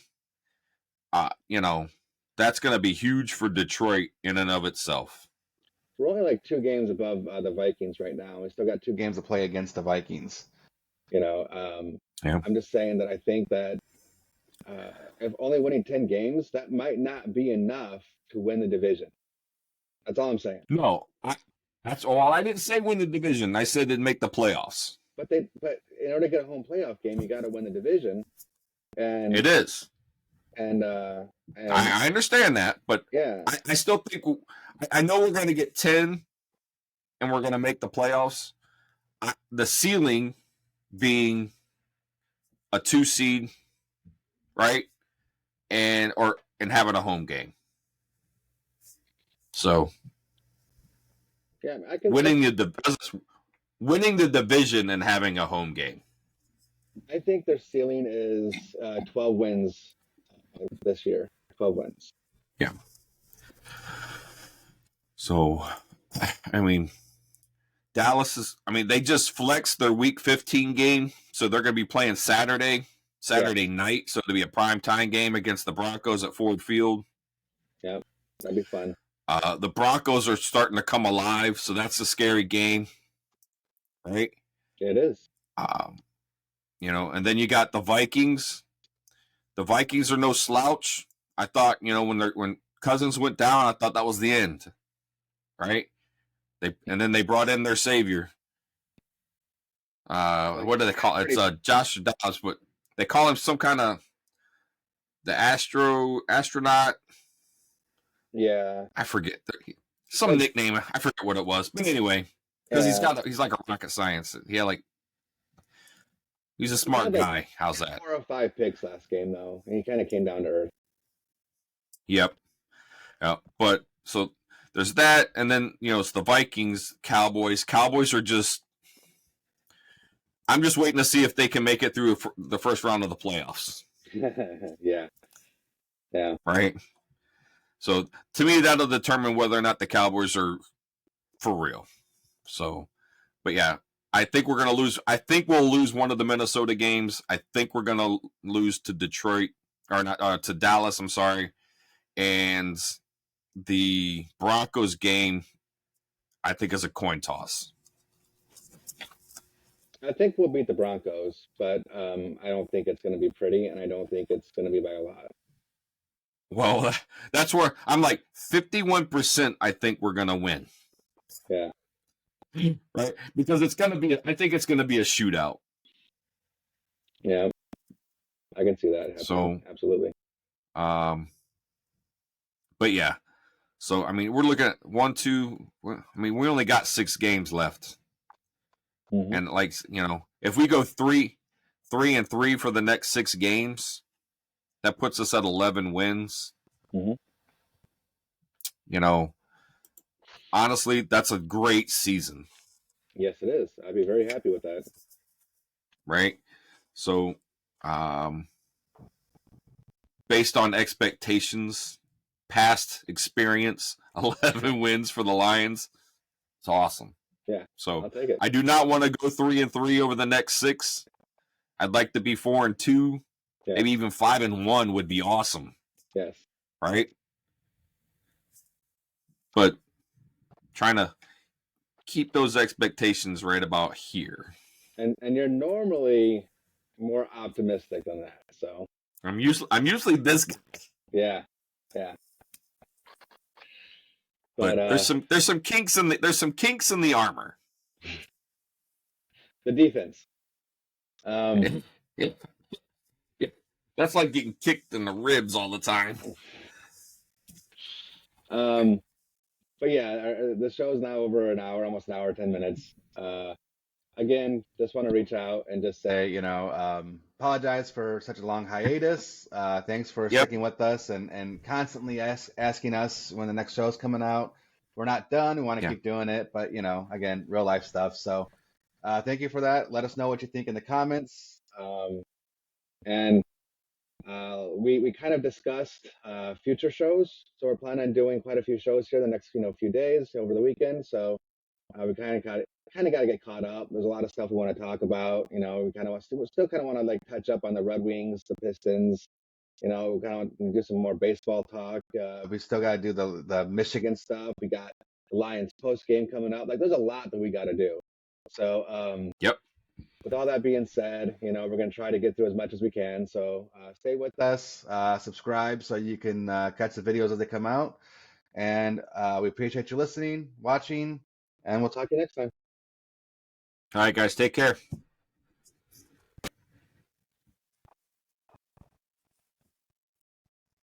That's going to be huge for Detroit in and of itself. We're only like 2 games above the Vikings right now. We still got 2 games to play against the Vikings. I'm just saying that I think that if only winning 10 games, that might not be enough to win the division. That's all I'm saying. No, that's all. I didn't say win the division. I said they'd make the playoffs. But in order to get a home playoff game, you got to win the division. And it is. And I understand that, but yeah, I still think I know we're going to get 10 and we're going to make the playoffs. The ceiling being a 2 seed, right? And having a home game. So yeah, winning the division and having a home game. I think their ceiling is 12 wins this year. 12 wins. Yeah. So, I mean, Dallas they just flexed their Week 15 game, so they're going to be playing Saturday night, so it'll be a primetime game against the Broncos at Ford Field. Yeah, that'd be fun. The Broncos are starting to come alive, so that's a scary game, right? It is. And then you got the Vikings. The Vikings are no slouch. I thought, when Cousins went down, I thought that was the end, right? And then they brought in their savior. What do they call it? It's Josh Dobbs, but they call him some kind of the astronaut. Yeah, I forget some nickname. I forget what it was, but anyway, because he's like a rocket science. He's a smart guy. How's that? 4 or 5 picks last game though, and he kind of came down to earth. Yep. But so there's that, and then it's the Vikings, Cowboys. Cowboys are just. I'm just waiting to see if they can make it through the first round of the playoffs. Yeah. Right. So to me, that'll determine whether or not the Cowboys are for real. So, but yeah, I think we're going to lose. I think we'll lose one of the Minnesota games. I think we're going to lose to Detroit or not to Dallas. I'm sorry. And the Broncos game, I think, is a coin toss. I think we'll beat the Broncos, but I don't think it's going to be pretty, and I don't think it's going to be by a lot. Well, that's where I'm like 51%. I think we're going to win. Yeah. Right, because it's going to be. I think it's going to be a shootout. Yeah, I can see that happening. So absolutely. But yeah, so we're looking at 1, 2. We only got 6 games left, and if we go 3-3 for the next 6 games, that puts us at 11 wins. Honestly, that's a great season. Yes, it is. I'd be very happy with that. Right? So, based on expectations, past experience, 11 wins for the Lions. It's awesome. Yeah. So, I'll take it. I do not want to go 3-3 over the next 6. I'd like to be 4-2. Yeah. Maybe even 5-1 would be awesome. Yes. Right? But trying to keep those expectations right about here. And you're normally more optimistic than that. So I'm usually this guy. Yeah. But there's some kinks in the armor. The defense. Yeah. That's like getting kicked in the ribs all the time. But yeah, the show's now over an hour, almost an hour, 10 minutes. Again, just want to reach out and just say, apologize for such a long hiatus. Thanks for sticking with us and constantly asking us when the next show's coming out. We're not done. We want to keep doing it, but again, real life stuff. So thank you for that. Let us know what you think in the comments. And we kind of discussed future shows. So we're planning on doing quite a few shows here the next few days over the weekend. So we kind of got to get caught up. There's a lot of stuff we want to talk about. We still kind of want to touch up on the Red Wings, the Pistons. We kind of want to do some more baseball talk. We still got to do the Michigan stuff. We got the Lions post game coming up. There's a lot that we got to do. So yep. with all that being said, we're going to try to get through as much as we can. So stay with us, subscribe so you can catch the videos as they come out. And we appreciate you listening, watching, and we'll talk to you next time. All right, guys, take care.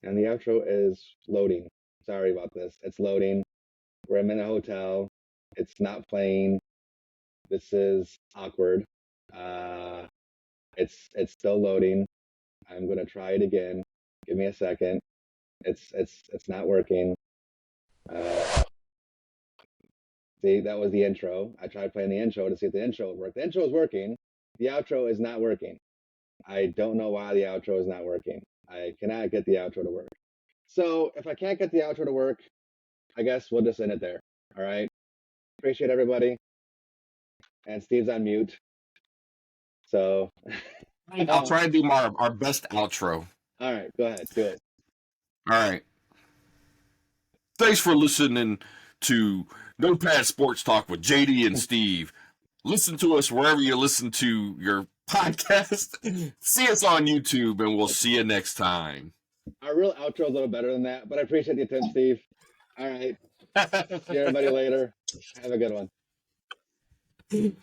And the outro is loading. Sorry about this. It's loading. We're in a hotel. It's not playing. This is awkward. It's still loading. I'm gonna try it again. Give me a second. It's not working. See, that was the intro. I tried playing the intro to see if the intro would work. The intro is working. The outro is not working. I don't know why the outro is not working. I cannot get the outro to work. So if I can't get the outro to work, I guess we'll just end it there. All right. Appreciate everybody. And Steve's on mute. So I'll try and do our best outro. all right, go ahead. Do it. All right. Thanks for listening to No Pad Sports Talk with JD and Steve. Listen to us wherever you listen to your podcast. See us on YouTube, and we'll see you next time. Our real outro is a little better than that, but I appreciate the attempt, Steve. All right. See everybody later. Have a good one.